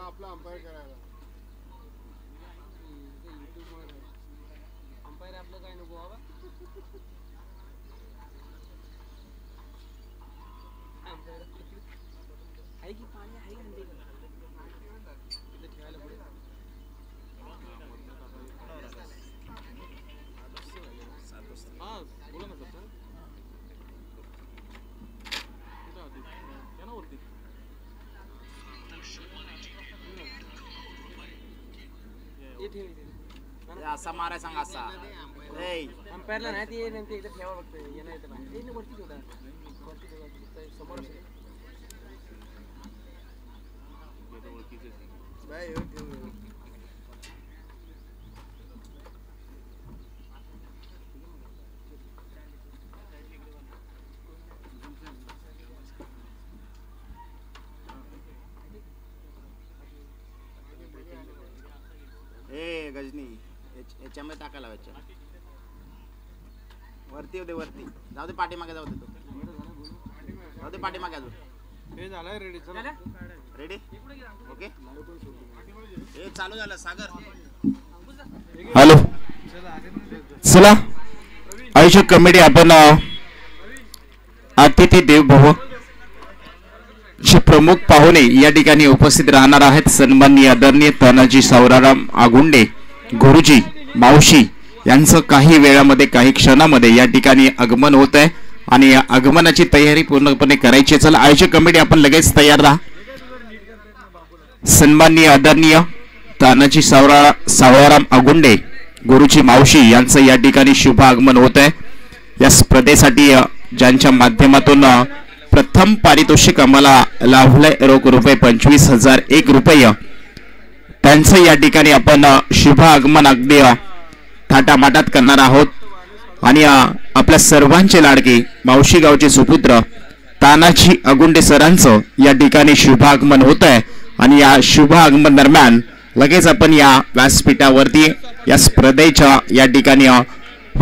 आपला अंपायर करायला अंपायर आपलं काय नको बाबा आहे की पाणी आहे म्हणते इथे ठेवायला पुढे हा बोला ना सर कुठं होती या ना वरती असा माराय सांग असा अंपायरला नाही ते नेमके एकदा ठेवा बघतो येणं येतं बाहेर वरती ठेवला वरती ठेवला समोर बाय ए गजनी याच्यामध्ये टाकायला व्हायच्या वरती होते वरती जाऊ दे पाठीमागे जाऊ दे तो जाऊ दे पाठीमागे अजून हे झालंय रेडी चला रेडी ओके हे चालू झालं सागर हॅलो चला आयुष्य कमेडी आपण अतिथी देवभव चे प्रमुख पाहुणे या ठिकाणी उपस्थित राहणार आहेत. सन्माननीय आदरणीय तानाजी सावराराम आगुंडे गुरुजी मावशी यांचं काही वेळामध्ये काही क्षणामध्ये या ठिकाणी आगमन होत आहे आणि या आगमनाची तयारी पूर्णपणे करायची. चला आयोजक कमिटी आपण लगेच तयार राहा. सन्माननीय आदरणीय तानाजी सावराराम आगुंडे गुरुजी मावशी यांचं या ठिकाणी शुभ आगमन होत आहे. या स्पर्धेसाठी ज्यांच्या माध्यमातून प्रथम पारितोषिक आम्हाला लाभलंय रोख रुपये 25,001 रुपये त्यांचं या ठिकाणी आपण शुभ आगमन अगदी थाटामाटात करणार आहोत. आणि आपल्या सर्वांचे लाडके मावशी गावचे सुपुत्र तानाजी आगुंडे सरांचं या ठिकाणी शुभ आगमन होत आहे. आणि या शुभ आगमन दरम्यान लगेच आपण या व्यासपीठावरती या स्पर्धेच्या या ठिकाणी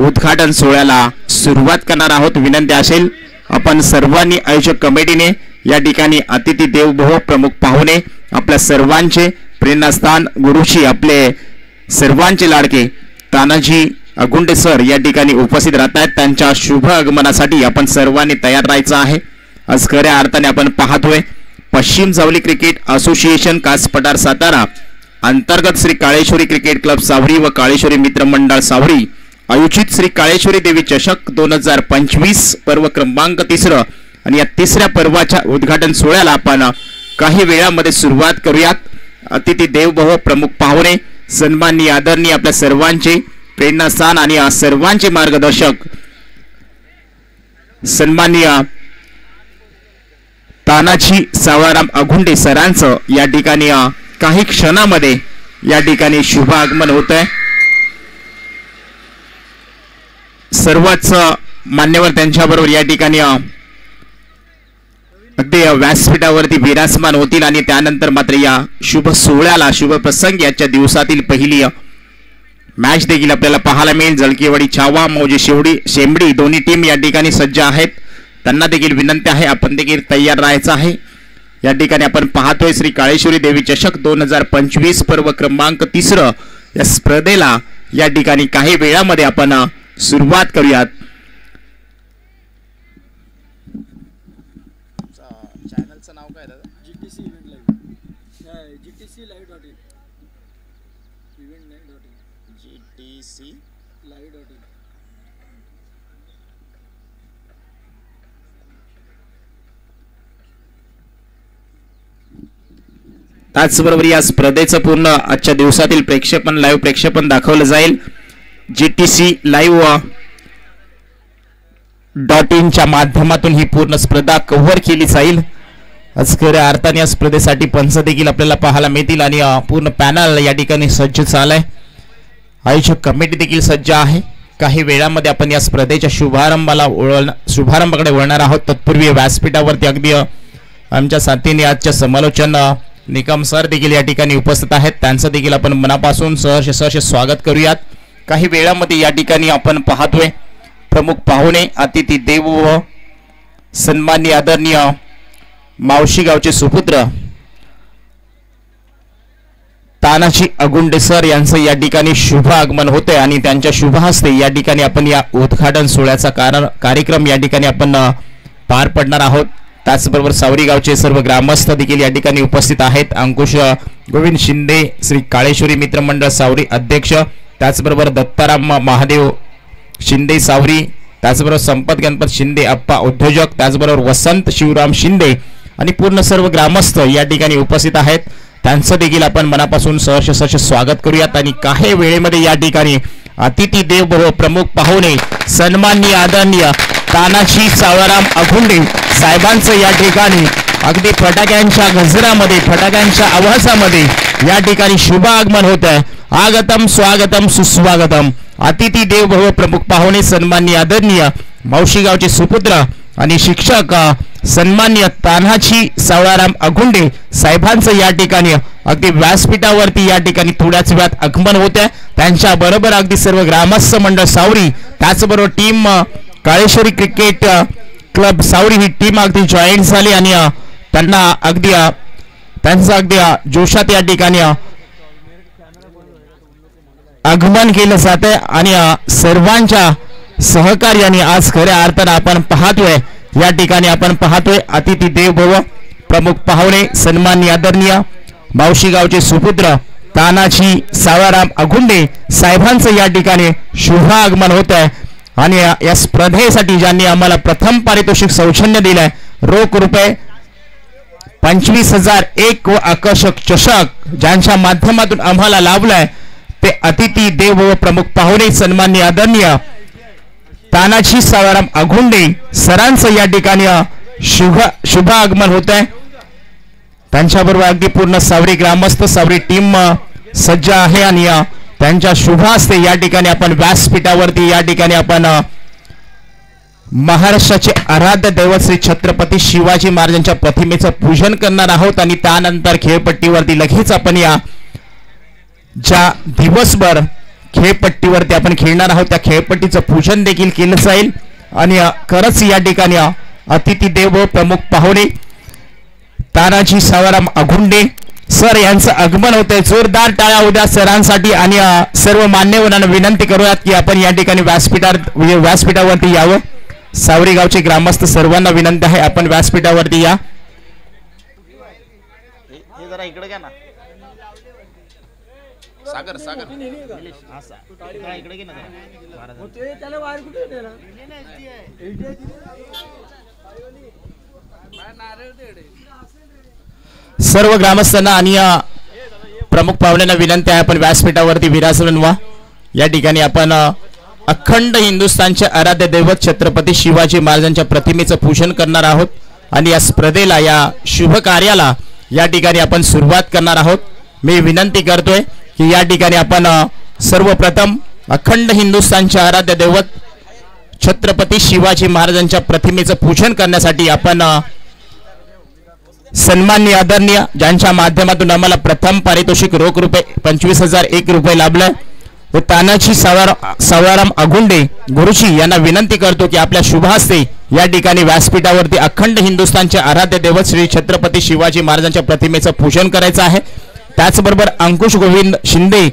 उद्घाटन सोहळ्याला सुरुवात करणार आहोत. विनंती असेल आपण सर्वांनी आयोजक कमिटीने या ठिकाणी अतिथी देवभव प्रमुख पाहुणे आपल्या सर्वांचे प्रेरणास्थान गुरुजी आपले सर्वांचे लाडके तानाजी आगुंडे सर या ठिकाणी उपस्थित राहत आहेत. त्यांच्या शुभ आगमनासाठी आपण सर्वांनी तयार राहायचं आहे. आज खऱ्या अर्थाने आपण पाहतोय पश्चिम जावली क्रिकेट असोसिएशन कासपठार सातारा अंतर्गत श्री काळेश्वरी क्रिकेट क्लब सावरी व काळेश्वरी मित्रमंडळ सावरी आयोजित श्री काळेश्वरी देवी चषक 2025 पर्व क्रमांक 3 आणि या तिसऱ्या पर्वाच्या उद्घाटन सोहळ्याला आपण काही वेळामध्ये सुरुवात करूयात. अतिथी देवभव प्रमुख पाहुणे सन्माननीय आदरणीय आपल्या सर्वांचे प्रेरणास्थान आणि सर्वांचे मार्गदर्शक सन्माननीय तानाजी सावराराम आगुंडे सरांचं या ठिकाणी काही क्षणामध्ये या ठिकाणी शुभ आगमन होत आहे. सर्वच मान्यवर त्यांच्याबरोबर या ठिकाणी अगदी व्यासपीठावरती विराजमान होतील आणि त्यानंतर मात्र या शुभ सोहळ्याला शुभ प्रसंग याच्या दिवसातील पहिली मॅच देखील आपल्याला पाहायला मिळेल. जळकीवाडी छावा मौजे शेंबडी दोन्ही टीम या ठिकाणी सज्ज आहेत. त्यांना देखील विनंती आहे आपण देखील तयार राहायचं आहे. या ठिकाणी आपण पाहतोय श्री काळेश्वरी देवी चषक 2025 पर्व क्रमांक 3 या स्पर्धेला या ठिकाणी काही वेळामध्ये आपण सुरुवात करूयात. चॅनलचं नाव काय दादा? GTC event live GTC live.in event लाईव्ह.in GTC live.in त्याचबरोबर या स्पर्धेचं पूर्ण आजच्या दिवसातील प्रेक्षेपण लाईव्ह प्रेक्षेपण दाखवलं जाईल. GTC live.in च्या माध्यमातून ही पूर्ण स्पर्धा कव्हर केली जाईल. आज खऱ्या अर्थाने या स्पर्धेसाठी पंच देखील आपल्याला पाहायला मिळतील आणि पूर्ण पॅनल या ठिकाणी सज्ज झालाय. आयोजक कमिटी देखील सज्ज आहे. काही वेळामध्ये आपण या स्पर्धेच्या शुभारंभाकडे वळणार आहोत. तत्पूर्वी व्यासपीठावरती अगदी आमच्या साथीने आजच्या समालोचन निकम सर देखील या ठिकाणी उपस्थित आहेत. त्यांचं देखील आपण मनापासून सहर्ष स्वागत करूयात. काही वेळामध्ये या ठिकाणी आपण पाहतोय प्रमुख पाहुणे अतिथी देव व सन्माननीय आदरणीय मावशी गावचे सुपुत्र तानाजी अगुंडे सर यांचं या ठिकाणी शुभ आगमन होते आणि त्यांच्या शुभ हस्ते या ठिकाणी आपण या उद्घाटन सोहळ्याचा कार्यक्रम या ठिकाणी आपण पार पडणार आहोत. त्याचबरोबर सावरी गावचे सर्व ग्रामस्थ देखील या ठिकाणी उपस्थित आहेत. अंकुश गोविंद शिंदे, श्री काळेश्वरी मित्रमंडळ सावरी अध्यक्ष, त्याचबरोबर दत्ताराम महादेव शिंदे सावरी, त्याचबरोबर संपत गणपत शिंदे अप्पा उद्योजक, त्याचबरोबर वसंत शिवराम शिंदे आणि पूर्ण सर्व ग्रामस्थ या ठिकाणी उपस्थित आहेत. त्यांचं देखील आपण मनापासून सहर्ष स्वागत करूयात. आणि काही वेळेमध्ये या ठिकाणी अतिथी देव भव प्रमुख पाहुणे सन्माननीय आदरणीय तानाजी सावळाराम अगुंडे साहेबांचं या ठिकाणी अगदी फटाक्यांच्या गजरामध्ये, फटाक्यांच्या आवाजामध्ये या ठिकाणी शुभ आगमन होत आहे. आगतम स्वागतम सुस्वागतम. अतिथी देव भव प्रमुख पाहुणे सन्माननीय आदरणीय मावशी गावचे सुपुत्र आणि शिक्षक सन्माननीय तानाजी सावळाराम अगुंडे साहेबांचं या ठिकाणी अगदी व्यासपीठावरती या ठिकाणी थोड्याच वेळात आगमन होत आहे. त्यांच्या बरोबर अगदी सर्व ग्रामस्थ मंडळ सावरी, त्याचबरोबर टीम काळेश्वरी क्रिकेट क्लब सावरी ही टीम अगदी जॉईन झाली आणि त्यांना अगदी त्यांचं अगदी जोशात या ठिकाणी आगमन केलं जात आहे. आणि सर्वांच्या सहकार्याने आज खऱ्या अर्थानं आपण पाहतोय या ठिकाणी आपण पाहतोय अतिथी देव भव प्रमुख पाहुणे सन्माननीय आदरणीय मावशी गावचे सुपुत्र तानाजी सावळाराम अगुंडे साहेबांचं या ठिकाणी शुभ आगमन होत आहे. आणि या स्पर्धेसाठी ज्यांनी आम्हाला प्रथम पारितोषिक सौजन्य दिलंय रोख रुपये 25,000 एक व आकर्षक चषक ज्यांच्या माध्यमातून आम्हाला लाभलाय ते अतिथी देव व प्रमुख पाहुणे सन्माननीय आदरणीय तानाजी सावळाराम अगुंडे सरांचं या ठिकाणी शुभ आगमन होत आहे. त्यांच्याबरोबर अगदी पूर्ण सावरी ग्रामस्थ सावरी टीम सज्ज आहे आणि त्यांच्या शुभ हस्ते या ठिकाणी आपण व्यासपीठावरती या ठिकाणी आपण महाराष्ट्राचे आराध्य दैवत श्री छत्रपती शिवाजी महाराजांच्या प्रतिमेचं पूजन करणार आहोत. आणि त्यानंतर खेळपट्टीवरती लगेच आपण या ज्या दिवसभर खेळपट्टीवरती आपण खेळणार आहोत त्या खेळपट्टीचं पूजन देखील केलं जाईल. आणि खरंच या ठिकाणी अतिथी देव प्रमुख पाहुणे तानाजी सावळाराम अगुंडे सर यांचं आगमन होतंय. जोरदार टाळ्या उद्या सरांसाठी. आणि सर्व मान्यवरांना विनंती करूयात की आपण या ठिकाणी व्यासपीठावरती यावं. सावरी गावचे ग्रामस्थ सर्वांना विनंती आहे आपण व्यासपीठावरती या. हे जरा इकडे घ्या ना सागर सागर इकडे घे ना सर्व ग्रामस्थांना आणि प्रमुख पाहुण्यांना विनंती आहे आपण व्यासपीठावरती विराजमान व्हा. या ठिकाणी आपण अखंड हिंदुस्थानचे आराध्य दैवत छत्रपती शिवाजी महाराजांच्या प्रतिमेचं पूजन करणार आहोत. आणि या स्पर्धेला या शुभ कार्याला या ठिकाणी आपण सुरुवात करणार आहोत. मी विनंती करतोय की या ठिकाणी आपण सर्वप्रथम अखंड हिंदुस्थानचे आराध्य दैवत छत्रपती शिवाजी महाराजांच्या प्रतिमेचं पूजन करण्यासाठी आपण सन्माननीय आदरणीय ज्यांच्या माध्यमातून आम्हाला प्रथम पारितोषिक रोख रुपये 25,000 एक रुपये लाभलाय व तानाजी सावळाराम अगुंडे गुरुजी यांना विनंती करतो की आपल्या शुभ हस्ते या ठिकाणी व्यासपीठावरती अखंड हिंदुस्थानचे आराध्य दैवत श्री छत्रपती शिवाजी महाराजांच्या प्रतिमेचं पूजन करायचं आहे. त्याचबरोबर अंकुश गोविंद शिंदे,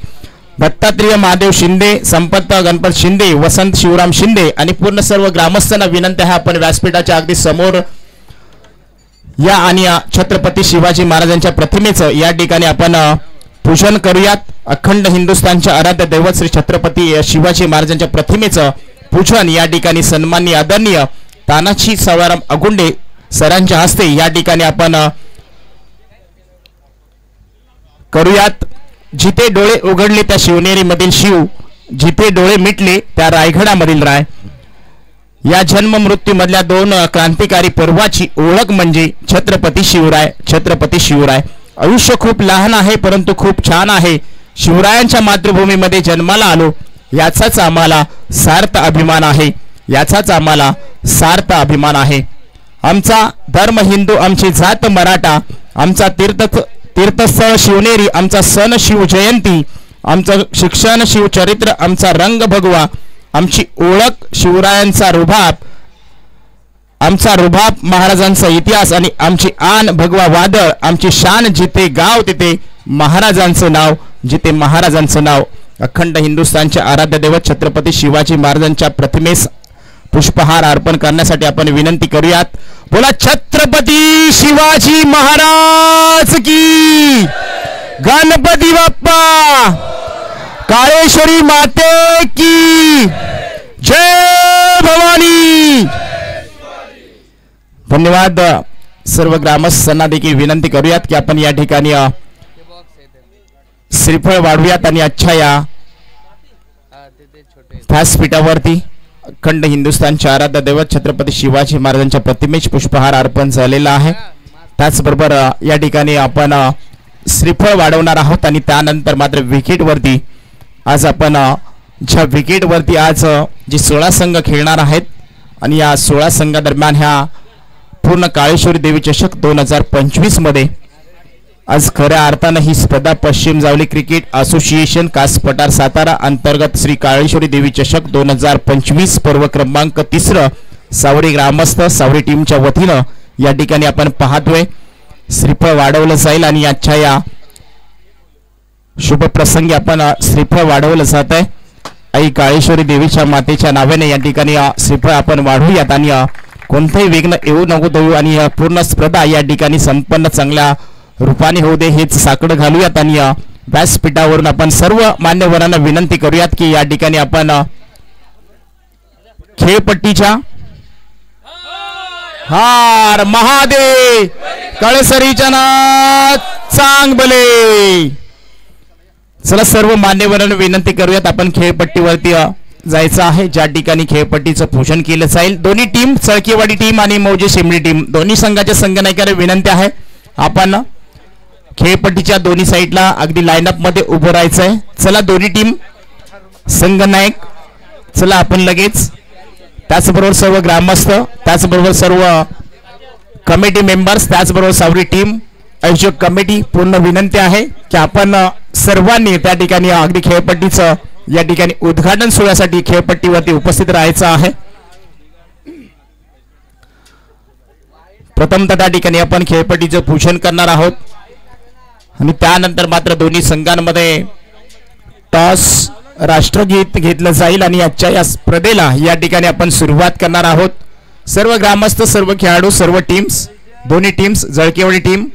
दत्तात्रेय महादेव शिंदे, संपत गणपत शिंदे, वसंत शिवराम शिंदे आणि पूर्ण सर्व ग्रामस्थांना विनंती आहे आपण व्यासपीठाच्या अगदी समोर या आणि छत्रपती शिवाजी महाराजांच्या प्रतिमेचं या ठिकाणी आपण पूजन करूयात. अखंड हिंदुस्थानच्या आराध्य दैवत श्री छत्रपती शिवाजी महाराजांच्या प्रतिमेचं पूजन या ठिकाणी सन्माननीय आदरणीय तानाजी सावळाराम अगुंडे सरांच्या हस्ते या ठिकाणी आपण करूयात. जिथे डोळे उघडले त्या शिवनेरीमधील शिव, जिथे डोळे मिटले त्या रायगडामधील राय. या जन्म मृत्यू मधल्या दोन क्रांतिकारी पर्वाची ओळख म्हणजे छत्रपती शिवराय. छत्रपती शिवराय. आयुष्य खूप लहान आहे परंतु खूप छान आहे. शिवरायांच्या मातृभूमीमध्ये जन्माला आलो याचाच आम्हाला सार्थ अभिमान आहे. याचाच आम्हाला सार्थ अभिमान आहे. आमचा धर्म हिंदू, आमची जात मराठा, आमचा तीर्थस्थळ शिवनेरी, आमचा सण शिव जयंती, आमचं शिक्षण शिवचरित्र, आमचा रंग भगवा, आमची ओळख शिवरायांचा रुबाब, आमचा रुबाब महाराजांचा इतिहास आणि आमची आन भगवा वादळ, आमची शान जिथे गाव तिथे महाराजांचं नाव. जिथे महाराजांचं नाव अखंड हिंदुस्थानचे आराध्य दैवत छत्रपती शिवाजी महाराजांच्या प्रतिमेस पुष्पहार अर्पण करण्यासाठी आपण विनंती करूयात. बोला छत्रपती शिवाजी महाराज की, गणपती बाप्पा, काळेश्वरी माते की जय भवानी. धन्यवाद. सर्व ग्रामस्थांना देखील विनंती करूयात की आपण या ठिकाणी श्रीफळ वाढवूयात आणि आजच्या या व्यासपीठावरती अखंड हिंदुस्थानचे आराध्य दैवत छत्रपती शिवाजी महाराजांच्या प्रतिमेस पुष्पहार अर्पण झालेला आहे. त्याचबरोबर या ठिकाणी आपण श्रीफळ वाढवणार आहोत आणि त्यानंतर मात्र विकेटवरती आज आपण ज्या विकेटवरती आज जे 16 संघ खेळणार आहेत आणि या 16 संघादरम्यान ह्या पूर्ण काळेश्वरी देवी चषक 2025 मध्ये आज खऱ्या अर्थानं ही स्पर्धा पश्चिम जावली क्रिकेट असोसिएशन कास पठार सातारा अंतर्गत श्री काळेश्वरी देवी चषक 2025 पर्व क्रमांक 3 सावरी ग्रामस्थ सावरी टीमच्या वतीनं या ठिकाणी आपण पाहतोय. श्रीफळ वाढवलं जाईल आणि आजच्या या शुभ प्रसंगी आपण श्रीफळ वाढवलं जात आहे. आई काळेश्वरी देवीच्या मातेच्या नावाने या ठिकाणी श्रीफळ आपण वाढवूयात आणि कोणतेही विघ्न येऊ नको देऊ आणि पूर्ण स्पर्धा या ठिकाणी संपन्न चांगल्या रूपाने होऊ दे हेच साकडं घालूयात. आणि व्यासपीठावरून आपण सर्व मान्यवरांना विनंती करूयात की या ठिकाणी आपण खेळपट्टीच्या हार महादेव काळेसरीच्या नाथ चांग भले. चला सर्व मान्यवरांना विनंती करूयात आपण खेळपट्टीवरती जायचं आहे ज्या ठिकाणी खेळपट्टीचं पूजन केलं जाईल. दोन्ही टीम चळकेवाडी टीम आणि मौजे शिमडी टीम दोन्ही संघाच्या संघनायकाला विनंती आहे आपण खेळपट्टीच्या दोन्ही साईडला अगदी लाईनअप मध्ये उभं राहायचं आहे. चला दोन्ही टीम संघनायक चला आपण लगेच. त्याचबरोबर सर्व ग्रामस्थ त्याचबरोबर सर्व कमिटी मेंबर्स त्याचबरोबर सावरी टीम आयोजक कमिटी पूर्ण विनंती आहे की आपण सर्वांनी त्या ठिकाणी अगदी खेळपट्टीचं या ठिकाणी उद्घाटन सोहळ्यासाठी खेळपट्टीवरती उपस्थित राहायचं आहे. प्रथमतः त्या ठिकाणी आपण खेळपट्टीचं पूजन करणार आहोत आणि त्यानंतर मात्र दोन्ही संघांमध्ये टॉस राष्ट्रगीत घेतलं जाईल आणि आजच्या या स्पर्धेला या ठिकाणी आपण सुरुवात करणार आहोत. सर्व ग्रामस्थ सर्व खेळाडू सर्व टीम्स दोन्ही टीम्स जळकेवाडी टीम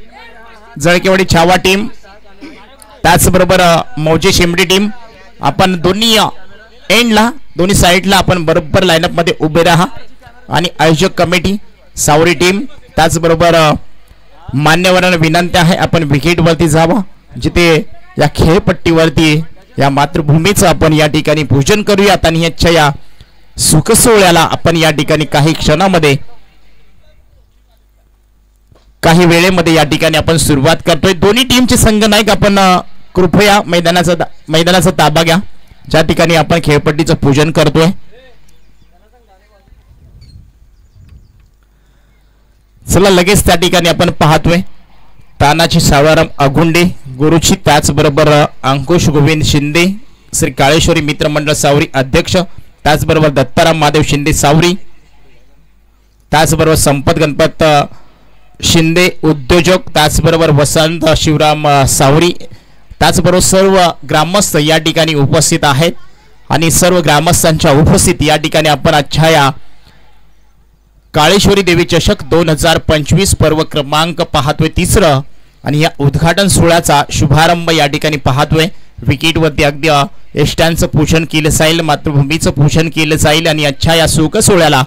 जळकेवाडी छावा टीम त्याचबरोबर मौजे शिमडी टीम आपण दोन्ही एंडला दोन्ही साईडला आपण बरोबर लाईनअप मध्ये उभे राहा. आणि आयोजक कमिटी सावरी टीम त्याचबरोबर मान्यवरांना विनंती आहे आपण विकेटवरती जावा जिथे या खेळपट्टीवरती या मातृभूमीचं आपण या ठिकाणी पूजन करूयात. आणि याच्या या सुख सोहळ्याला आपण या ठिकाणी काही क्षणामध्ये काही वेळेमध्ये या ठिकाणी आपण सुरुवात करतोय. दोन्ही टीमचे संघनायक आपण कृपया मैदानाचा ताबा घ्या ज्या ठिकाणी आपण खेळपट्टीचं पूजन करतोय. चला लगेच त्या ठिकाणी आपण पाहतोय तानाजी सावळाराम अगुंडे गुरुची त्याचबरोबर अंकुश गोविंद शिंदे श्री काळेश्वरी मित्रमंडळ सावरी अध्यक्ष त्याचबरोबर दत्ताराम महादेव शिंदे सावरी त्याचबरोबर संपत गणपत शिंदे उद्योजक त्याचबरोबर वसंत शिवराम सावरी त्याचबरोबर सर्व ग्रामस्थ या ठिकाणी उपस्थित आहेत. आणि सर्व ग्रामस्थांच्या उपस्थित या ठिकाणी आपण आजच्या या काळेश्वरी देवी चषक 2025 पर्व क्रमांक पाहतोय 3 आणि या उद्घाटन सोहळ्याचा शुभारंभ या ठिकाणी पाहतोय. विकेटवरती अगदी एष्टांचं पूजन केलं जाईल मातृभूमीचं पूजन केलं जाईल आणि आजच्या या सुख सोहळ्याला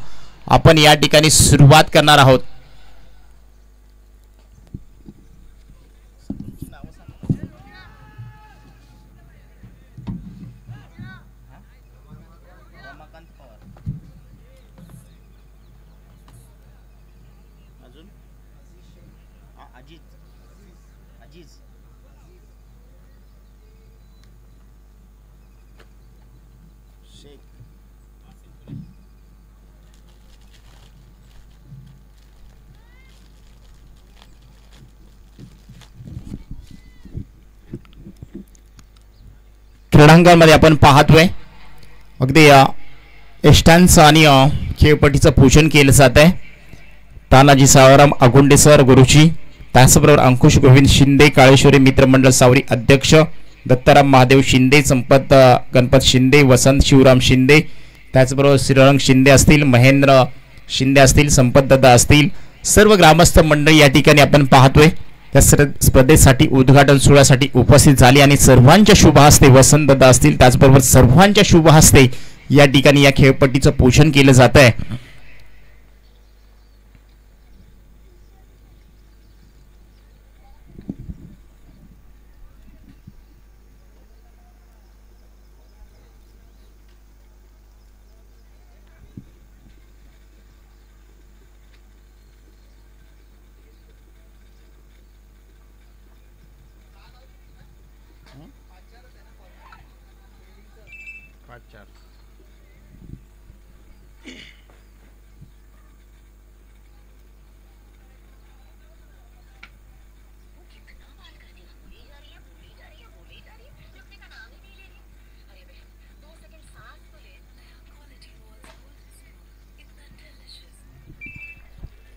आपण या ठिकाणी सुरुवात करणार आहोत. क्रीडांगणामध्ये आपण पाहतोय अगदी इष्टांचं आणि खेळपट्टीचं पूजन केलं जात आहे. तानाजी सावळाराम अगुंडे सर गुरुजी त्याचबरोबर अंकुश गोविंद शिंदे काळेश्वरी मित्रमंडळ सावरी अध्यक्ष दत्ताराम महादेव शिंदे, संपत गणपत शिंदे, वसंत शिवराम शिंदे, त्याचबरोबर श्रीरंग शिंदे असतील, महेंद्र शिंदे असतील, संपत दादा असतील, सर्व ग्रामस्थ मंडळी या ठिकाणी आपण पाहतोय त्या स्पर्धेसाठी उद्घाटन सोहळ्यासाठी उपस्थित झाली आणि सर्वांच्या शुभ हस्ते वसंत दादा असतील, त्याचबरोबर सर्वांच्या शुभ हस्ते या ठिकाणी या खेळपट्टीचं पूजन केलं जात आहे.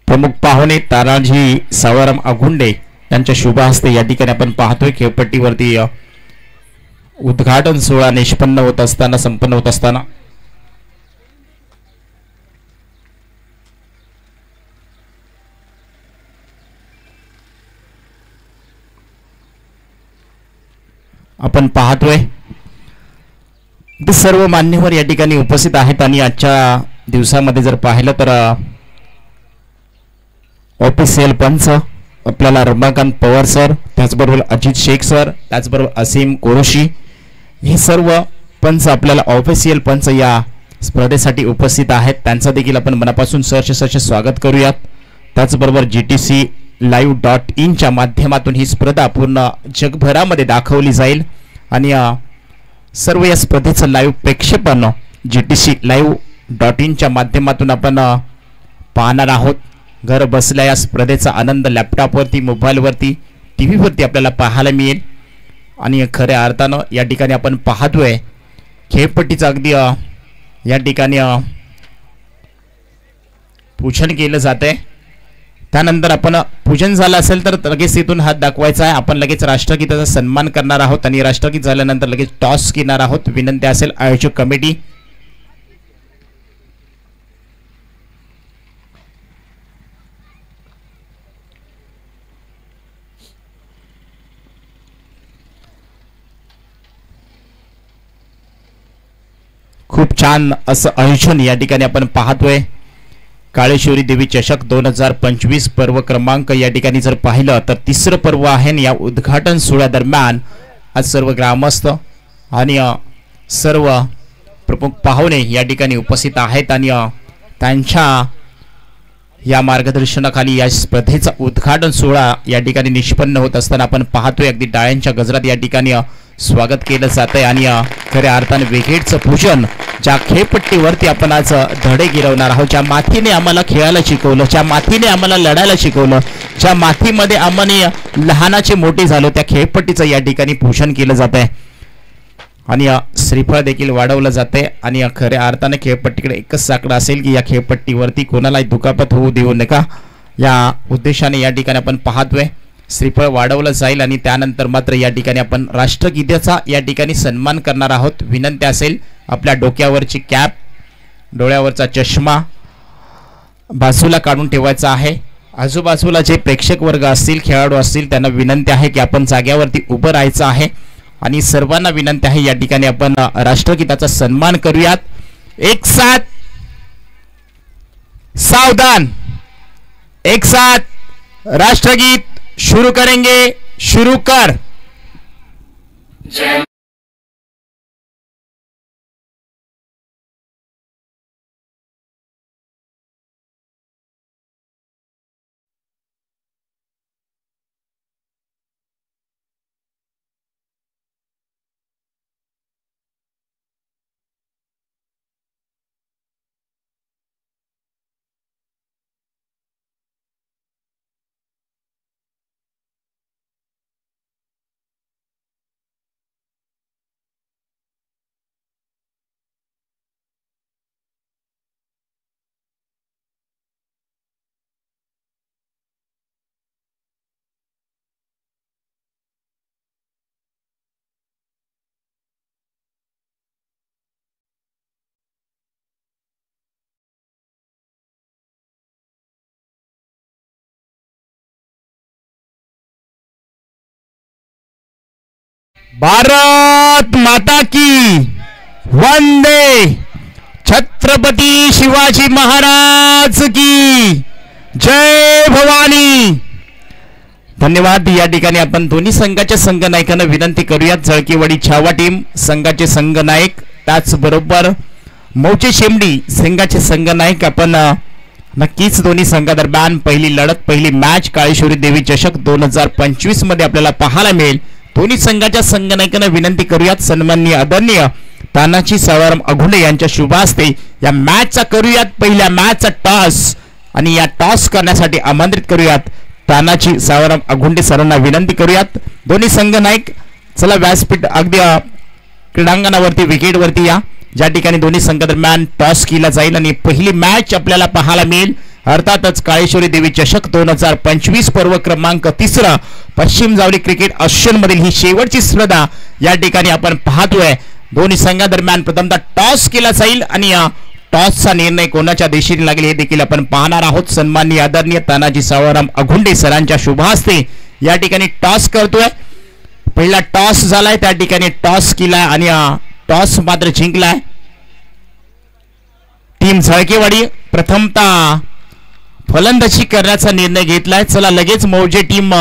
प्रमुख पाहुणे तानाजी सावराम अगुंडे यांच्या शुभ हस्ते या ठिकाणी आपण पाहतोय खेळपट्टीवरती उद्घाटन सोहळा निष्पन्न होत असताना संपन्न होत असताना आपण पाहतोय सर्व मान्यवर या ठिकाणी उपस्थित आहेत आणि आजच्या दिवसामध्ये जर पाहिलं तर ऑफिशियल पंच आपल्याला रमाकांत पवार सर, त्याचबरोबर अजित शेख सर, त्याचबरोबर असीम कोरोशी, हे सर्व पंच आपल्याला ऑफिशियल पंच या स्पर्धेसाठी उपस्थित आहेत. त्यांचं देखील आपण मनापासून सहर्ष स्वागत करूयात. त्याचबरोबर GTC.live.in च्या माध्यमातून ही स्पर्धा पूर्ण जगभरामध्ये दाखवली जाईल आणि सर्व या स्पर्धेचं लाईव्ह प्रक्षेपण GTC.live.in च्या माध्यमातून आपण पाहणार आहोत. घर बसल्या या स्पर्धेचा आनंद लॅपटॉपवरती, मोबाईलवरती, टी व्हीवरती आपल्याला पाहायला मिळेल आणि खऱ्या अर्थानं या ठिकाणी आपण पाहतोय खेळपट्टीचं अगदी या ठिकाणी पूजन केलं जात आहे. त्यानंतर आपण पूजन झालं असेल तर लगेच इथून हात दाखवायचा आहे. आपण लगेच राष्ट्रगीताचा सन्मान करणार आहोत आणि राष्ट्रगीत झाल्यानंतर लगेच टॉस घेणार आहोत. विनंती असेल आयोजक कमिटी खूप छान असं आयोजन या ठिकाणी आपण पाहतोय. काळेश्वरी देवी चषक 2025 पर्व क्रमांक या ठिकाणी जर पाहिलं तर तिसरं पर्व आहे. या उद्घाटन सोहळ्यादरम्यान आज सर्व ग्रामस्थ आणि सर्व प्रमुख पाहुणे या ठिकाणी उपस्थित आहेत आणि त्यांच्या या मार्गदर्शनाखाली या स्पर्धेचा उद्घाटन सोहळा या ठिकाणी निष्पन्न होत असताना आपण पाहतोय अगदी टाळ्यांच्या गजरात या ठिकाणी स्वागत केलं जात आहे आणि खऱ्या अर्थाने विकेटचं पूजन ज्या खेळपट्टीवरती आपण आज धडे गिरवणार आहोत, ज्या मातीने आम्हाला खेळायला शिकवलं, ज्या मातीने आम्हाला लढायला शिकवलं, ज्या मातीमध्ये आम्ही लहानाचे मोठे झालो, त्या खेळपट्टीचं या ठिकाणी पूजन केलं जात आहे आणि श्रीफळ देखील वाढवलं जाते आणि खऱ्या अर्थाने खेळपट्टीकडे एकच साकडं असेल की या खेळपट्टीवरती कोणालाही दुखापत होऊ देऊ नका या उद्देशाने या ठिकाणी आपण पाहतोय श्रीफळ वाढवलं जाईल आणि त्यानंतर मात्र या ठिकाणी आपण राष्ट्रगीताचा या ठिकाणी सन्मान करणार आहोत. विनंती असेल आपल्या डोक्यावरची कॅप, डोळ्यावरचा चष्मा बाजूला काढून ठेवायचा आहे. आजूबाजूला जे प्रेक्षक वर्ग असतील, खेळाडू असतील, त्यांना विनंती आहे की आपण जाग्यावरती उभं राहायचं आहे आणि सर्वांना विनंती आहे या ठिकाणी आपण राष्ट्रगीताचा सन्मान करूयात. एक साथ सावधान, एक साथ राष्ट्रगीत शुरू करेंगे. शुरू कर. भारत माता की वंदे, छत्रपती शिवाजी महाराज की जय भवानी. धन्यवाद. या ठिकाणी आपण दोन्ही संघाच्या संघनायकांना विनंती करूयात. जळकीवाडी छावा टीम संघाचे संघनायक, त्याचबरोबर मौजे शेमडी संघाचे संघनायक आपण नक्कीच दोन्ही संघादरम्यान पहिली लढत, पहिली मॅच काळेश्वरी देवी चषक 2025 मध्ये आपल्याला पाहायला मिळेल. दोन्ही संघाच्या संघनायकांना विनंती करूयात. सन्माननीय आदरणीय तानाजी सावराम अघुंडे यांच्या शुभ हस्ते या मॅचचा करूयात पहिल्या मॅचचा टॉस, आणि या टॉस करण्यासाठी आमंत्रित करूयात तानाजी सावराम अघुंडे सरांना विनंती करूयात. दोन्ही संघनायक चला व्यासपीठ अगदी क्रीडांगणावरती विकेटवरती या, ज्या ठिकाणी दोन्ही संघादरम्यान टॉस केला जाईल आणि पहिली मॅच आपल्याला पाहायला मिळेल. अर्थातच काळेश्वरी देवी चषक 2025 पर्व क्रमांक 3 पश्चिम जावली क्रिकेट असोसिएशन मधील ही शेवटची स्पर्धा या ठिकाणी आपण पाहतोय. दोन्ही संघादरम्यान प्रथमतः टॉस केला जाईल आणि टॉसचा निर्णय कोणाच्या दिशेने लागेल हे देखील आपण पाहणार आहोत. सन्माननीय आदरणीय तानाजी सावराम अघुंडे सरांच्या शुभ हस्ते या ठिकाणी टॉस करतोय. पहिला टॉस झालाय, त्या ठिकाणी टॉस केलाय आणि टॉस मात्र जिंकलाय टीम झळकेवाडी. प्रथमतः फलंदाजी करण्याचा निर्णय घेतलाय. चला लगेच मौजे टीम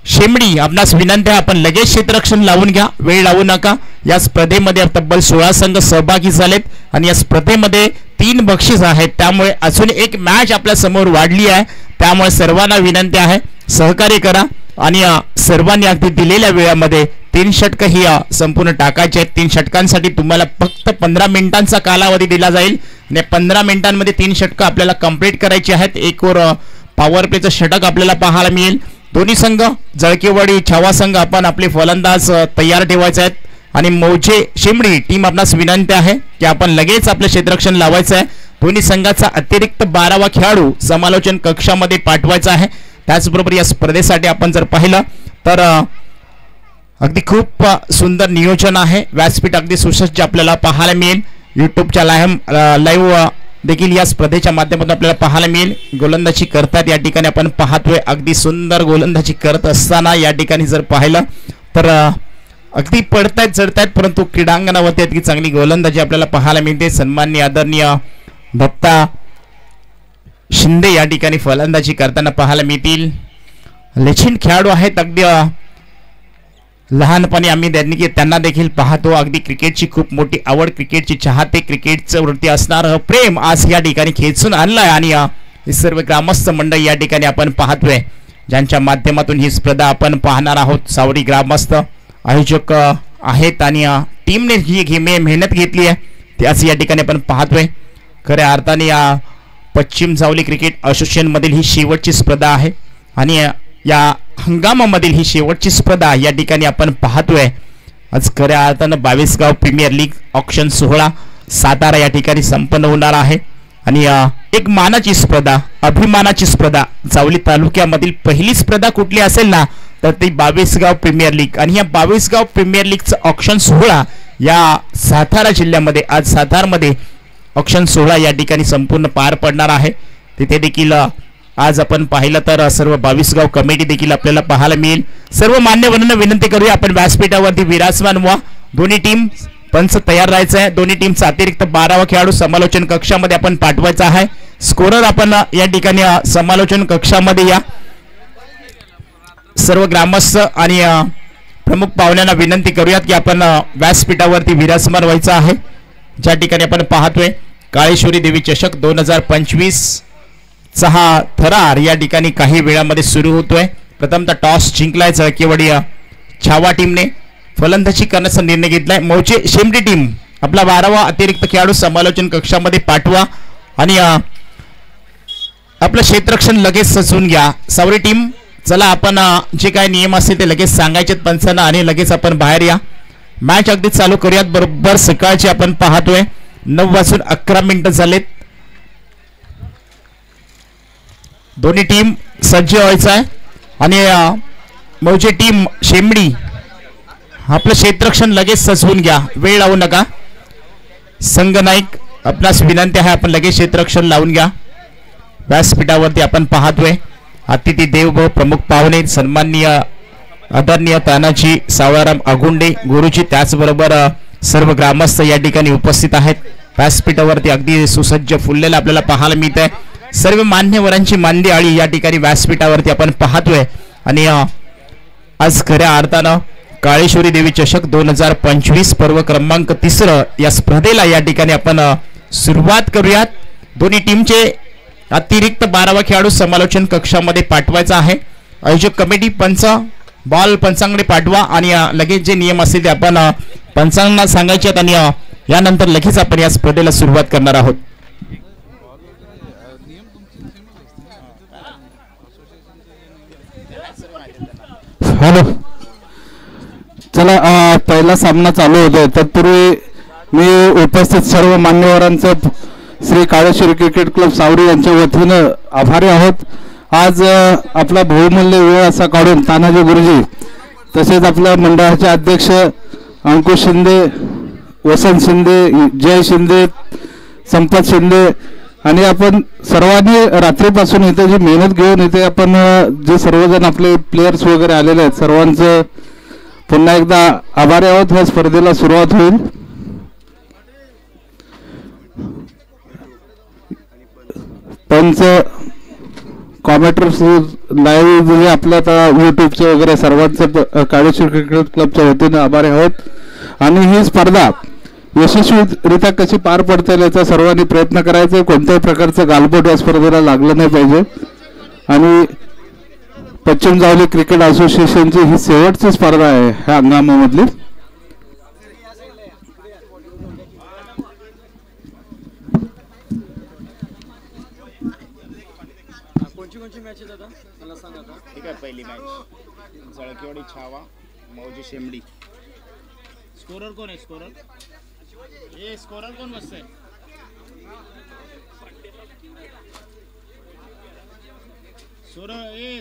शेमडी आपणास विनंती आहे, आपण लगेच क्षेत्ररक्षण लावून घ्या, वेळ लावू नका. या स्पर्धेमध्ये तब्बल 16 संघ सहभागी झालेत आणि या स्पर्धेमध्ये 3 बक्षीस आहेत, त्यामुळे अजून एक मॅच आपल्या समोर वाढली आहे. त्यामुळे सर्वांना विनंती आहे सहकार्य करा आणि सर्वांनी अगदी दिलेल्या वेळामध्ये 3 षटक ही संपूर्ण टाकायचे आहेत. 3 षटकांसाठी तुम्हाला फक्त 15 मिनिटांचा कालावधी दिला जाईल आणि 15 मिनिटांमध्ये 3 षटक आपल्याला कंप्लीट करायची आहेत. एक ओव्हर पॉवर प्लेचं षटक आपल्याला पाहायला मिळेल. दोन्ही संघ जळकेवाडी छावा संघ आपण आपले फलंदाज तयार ठेवायचे आहेत आणि मौजे शेमडी टीम आपणास विनंती आहे की आपण लगेच आपले क्षेत्ररक्षण लावायचं आहे. दोन्ही संघाचा अतिरिक्त 12वा खेळाडू समालोचन कक्षामध्ये पाठवायचा आहे. त्याचबरोबर या स्पर्धेसाठी आपण जर पाहिलं तर अगदी खूप सुंदर नियोजन आहे. व्यासपीठ अगदी सुसज्ज आपल्याला पाहायला मिळेल. यूट्यूबच्या लाईव्ह देखील या स्पर्धेच्या माध्यमातून आपल्याला पाहायला मिळेल. गोलंदाजी करतात या ठिकाणी आपण पाहतोय, अगदी सुंदर गोलंदाजी करत असताना या ठिकाणी जर पाहिलं तर अगदी पडतायत चढतायत, परंतु क्रीडांगणावरती अगदी चांगली गोलंदाजी आपल्याला पाहायला मिळते. सन्माननीय आदरणीय दत्ता शिंदे या ठिकाणी फलंदाजी करताना पाहायला मिळतील. लेजेंड खेळाडू आहेत, अगदी लहानपणी आम्ही त्यांना देखील पाहतो. अगदी क्रिकेटची खूप मोठी आवड, क्रिकेटची चाहते, क्रिकेटचं वृत्ती असणारं प्रेम आज या ठिकाणी खेचून आणलंय आणि हे सर्व ग्रामस्थ मंडळी या ठिकाणी आपण पाहतोय, ज्यांच्या माध्यमातून ही स्पर्धा आपण पाहणार आहोत. सावरी ग्रामस्थ आयोजक आहेत आणि टीमने जी मेहनत घेतली आहे त्याच या ठिकाणी आपण पाहतोय. खऱ्या अर्थाने या पश्चिम जावली क्रिकेट असोसिएशन मधील ही शेवटची स्पर्धा आहे आणि या हंगामामधील ही शेवटची स्पर्धा या ठिकाणी आपण पाहतोय. आज खऱ्या अर्थानं 22 गाव प्रीमियर लीग ऑक्शन सोहळा सातारा या ठिकाणी संपन्न होणार आहे आणि एक मानाची स्पर्धा, अभिमानाची स्पर्धा, जावली तालुक्यामधील पहिली स्पर्धा कुठली असेल ना तर ती 22 गाव प्रीमियर लीग आणि या 22 गाव प्रीमियर लीगचं ऑक्शन सोहळा या सातारा जिल्ह्यामध्ये आज सातारमध्ये ऑक्शन सोहळा या ठिकाणी संपूर्ण पार पडणार आहे. तिथे देखील आज आपण पाहिलं तर सर्व 22 गाव कमिटी देखील आपल्याला पाहायला मिळेल. सर्व मान्यवरांना विनंती करूया आपण व्यासपीठावरती विराजमान व्हा. दोन्ही टीम पंच तयार राहायचं आहे. दोन्ही टीमचा अतिरिक्त 12वा खेळाडू समालोचन कक्षामध्ये आपण पाठवायचा आहे. स्कोरर आपण या ठिकाणी समालोचन कक्षामध्ये या. सर्व ग्रामस्थ आणि प्रमुख पाहुण्यांना विनंती करूयात की आपण व्यासपीठावरती विराजमान व्हायचं आहे. ज्या ठिकाणी आपण पाहतोय काळेश्वरी देवी चषक 2025 चा हा थरार या ठिकाणी काही वेळामध्ये सुरू होतोय. प्रथमतः टॉस जिंकलाय जळकेवाडी छावा टीमने, फलंदाजी करण्याचा निर्णय घेतलाय. मौजे शेमडी टीम आपला 12वा अतिरिक्त खेळाडू समालोचन कक्षामध्ये पाठवा आणि आपलं क्षेत्ररक्षण लगेच सजवून घ्या. सावरी टीम चला आपण जे काही नियम असतील ते लगेच सांगायचे पंचांना आणि लगेच आपण बाहेर या. मॅच अगदी चालू करूयात. बरोबर सकाळची आपण पाहतोय 9:11 झालेत. दोन्ही टीम सज्ज व्हायचं आहे आणि मौजे टीम शेमडी आपलं क्षेत्ररक्षण लगेच सजवून घ्या, वेळ लावू नका. संघनायक आपणास विनंती आहे आपण लगेच क्षेत्ररक्षण लावून घ्या. व्यासपीठावरती आपण पाहतोय अतिथी देवभाव प्रमुख पाहुणे सन्माननीय आदरणीय तानाजी सावळाराम अगुंडे गुरुजी, त्याचबरोबर सर्व ग्रामस्थ या ठिकाणी उपस्थित आहेत. व्यासपीठावरती अगदी सुसज्ज फुललेलं आपल्याला पाहायला मिळत आहे. सर्व मान्यवरांची मांदी आळी या ठिकाणी व्यासपीठावरती आपण पाहतोय. आणि आज खऱ्या अर्थानं काळेश्वरी देवी चषक 2025 पर्व क्रमांक 3 या स्पर्धेला या ठिकाणी आपण सुरुवात करूयात. दोन्ही टीमचे अतिरिक्त 12वा खेळाडू समालोचन कक्षामध्ये पाठवायचा आहे. आयोजक कमिटी पंच बॉल पंचांकडे पाठवा आणि लगेच जे नियम असतील ते आपण पंचांना सांगायचे आहेत आणि यानंतर लगेच आपण या स्पर्धेला सुरुवात करणार आहोत. हॅलो, चला पहिला सामना चालू होतोय. तत्पूर्वी मी उपस्थित सर्व मान्यवरांचं श्री काळेश्वरी क्रिकेट क्लब सावरी यांच्या वतीनं आभारी आहोत. आज आपला बहुमूल्य वेळ असा काढून तानाजी गुरुजी तसेच आपल्या मंडळाचे अध्यक्ष अंकुश शिंदे, वसंत शिंदे, जय शिंदे, संपत शिंदे आणि आपण सर्वांनी रात्रीपासून इथे जी मेहनत घेऊन इथे आपण जे सर्वजण आपले प्लेयर्स वगैरे आलेले आहेत सर्वांचं पुन्हा एकदा आभारी आहोत. ह्या स्पर्धेला सुरुवात होईल. पंच कॉमेंट्री लाईव्ह जे आपल्या आता यूट्यूबचे वगैरे सर्वांचं काळेश्वरी क्रिकेट क्लबच्या वतीनं आभारी आहोत. आणि ही स्पर्धा यशस्वीरित्या कशी पार पडता येईल याचा सर्वांनी प्रयत्न करायचा. कोणत्याही प्रकारचं गालबोट या स्पर्धेला लागलं नाही पाहिजे. आणि पश्चिम जावली क्रिकेट असोसिएशनची ही शेवटची स्पर्धा आहे ह्या हंगामामधली. ठीक आहे, पहिली मॅच जळकेवाडी छावा मौजी शेमडी. स्कोरर कोण आहे? स्कोरर कोण बसतंय?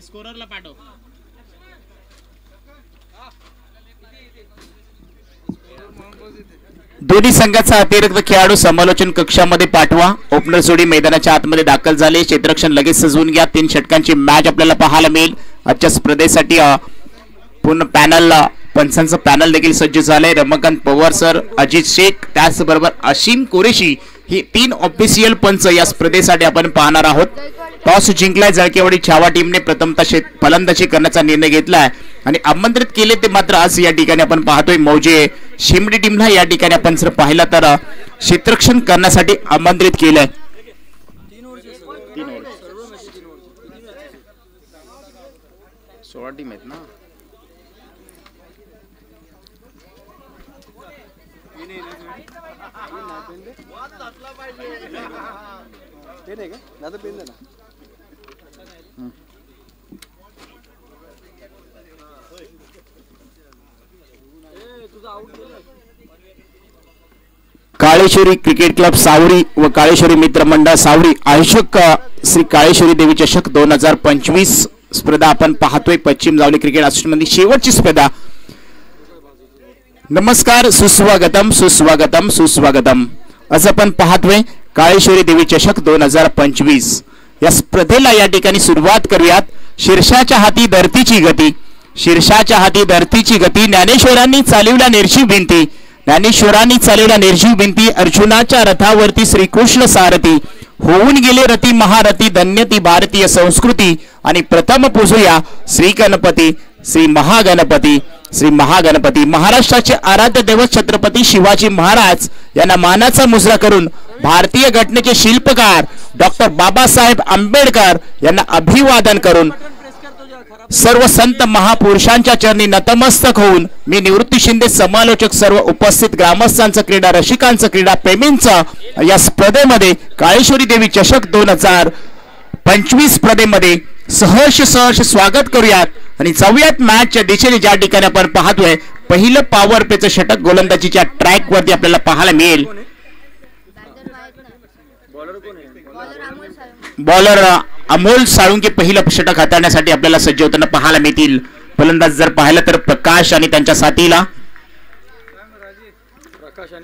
स्कोररला पाठव. दोन्ही संघाचा अतिरिक्त खेळाडू समालोचन कक्षामध्ये पाठवा. ओपनर जोडी मैदानाच्या आतमध्ये दाखल झाले. क्षेत्ररक्षण लगेच सजवून घ्या. 3 षटकांची मॅच आपल्याला पाहायला मिळेल. आजच्या स्पर्धेसाठी पूर्ण पॅनल पंचांचं पॅनल देखील सज्ज झालंय. रमाकांत पवार सर, अजित शेख, त्याचबरोबर असीम कुरेशी ही 3 ऑफिशियल पंच या स्पर्धेसाठी आपण पाहणार आहोत. टॉस जिंकलाय जळकेवाडी छावा टीमने. प्रथमतः फलंदाजी करण्याचा निर्णय घेतलाय आणि आमंत्रित केले ते मात्र आज या ठिकाणी आपण पाहतोय मौजे शिमडी टीमला या ठिकाणी आपण जर पाहिलं तर क्षेत्ररक्षण करण्यासाठी आमंत्रित केलंय. 16 टीम आहेत ना. काळेश्वरी क्रिकेट क्लब सावरी व काळेश्वरी मित्र मंडळ सावरी आयोजक श्री काळेश्वरी देवी चषक 2025 स्पर्धा आपण पाहतोय. पश्चिम जावली क्रिकेट असोसिएशनमध्ये शेवटची स्पर्धा. नमस्कार, सुस्वागतम सुस्वागतम सुस्वागतम असं आपण पाहतोय. काळेश्वरी देवी चषक 2025 या स्पर्धेला या ठिकाणी सुरुवात करूयात. शीर्षाच्या हाती धरतीची गती, शीर्षाच्या हाती धरतीची गती. ज्ञानेश्वरांनी चालवल्या निर्जीव भिंती, ज्ञानेश्वरांनी चालवल्या निर्जीव भिंती. अर्जुनाच्या रथावरती श्रीकृष्ण सारथी, होऊन गेले रती महारथी. धन्य ती भारतीय संस्कृती. आणि प्रथम पूजूया श्री गणपती, श्री महागणपती, श्री महागणपती. महाराष्ट्राचे आराध्य दैवत छत्रपती शिवाजी महाराज यांना मानाचा मुजरा करून भारतीय घटनेचे शिल्पकार डॉक्टर बाबासाहेब आंबेडकर यांना अभिवादन करून सर्व संत महापुरुषांच्या चरणी नतमस्तक होऊन मी निवृत्ती शिंदे समालोचक सर्व उपस्थित ग्रामस्थांचं, क्रीडा रसिकांचं, क्रीडा प्रेमींचं या स्पर्धेमध्ये काळेश्वरी देवी चषक 2025 स्पर्धेमध्ये सहर्ष स्वागत करूयात. आणि जाऊयात मॅचच्या दिशेने. ज्या ठिकाणी आपण पाहतोय पहिलं पॉवर प्लेचं षटक गोलंदाजीच्या ट्रॅक वरती आपल्याला पाहायला मिळेल. बॉलर अमोल साळुंके पहिलं षटक हाताळण्यासाठी आपल्याला सज्ज होताना पाहायला मिळतील. फलंदाज जर पाहिलं तर प्रकाश आणि त्यांच्या साथीला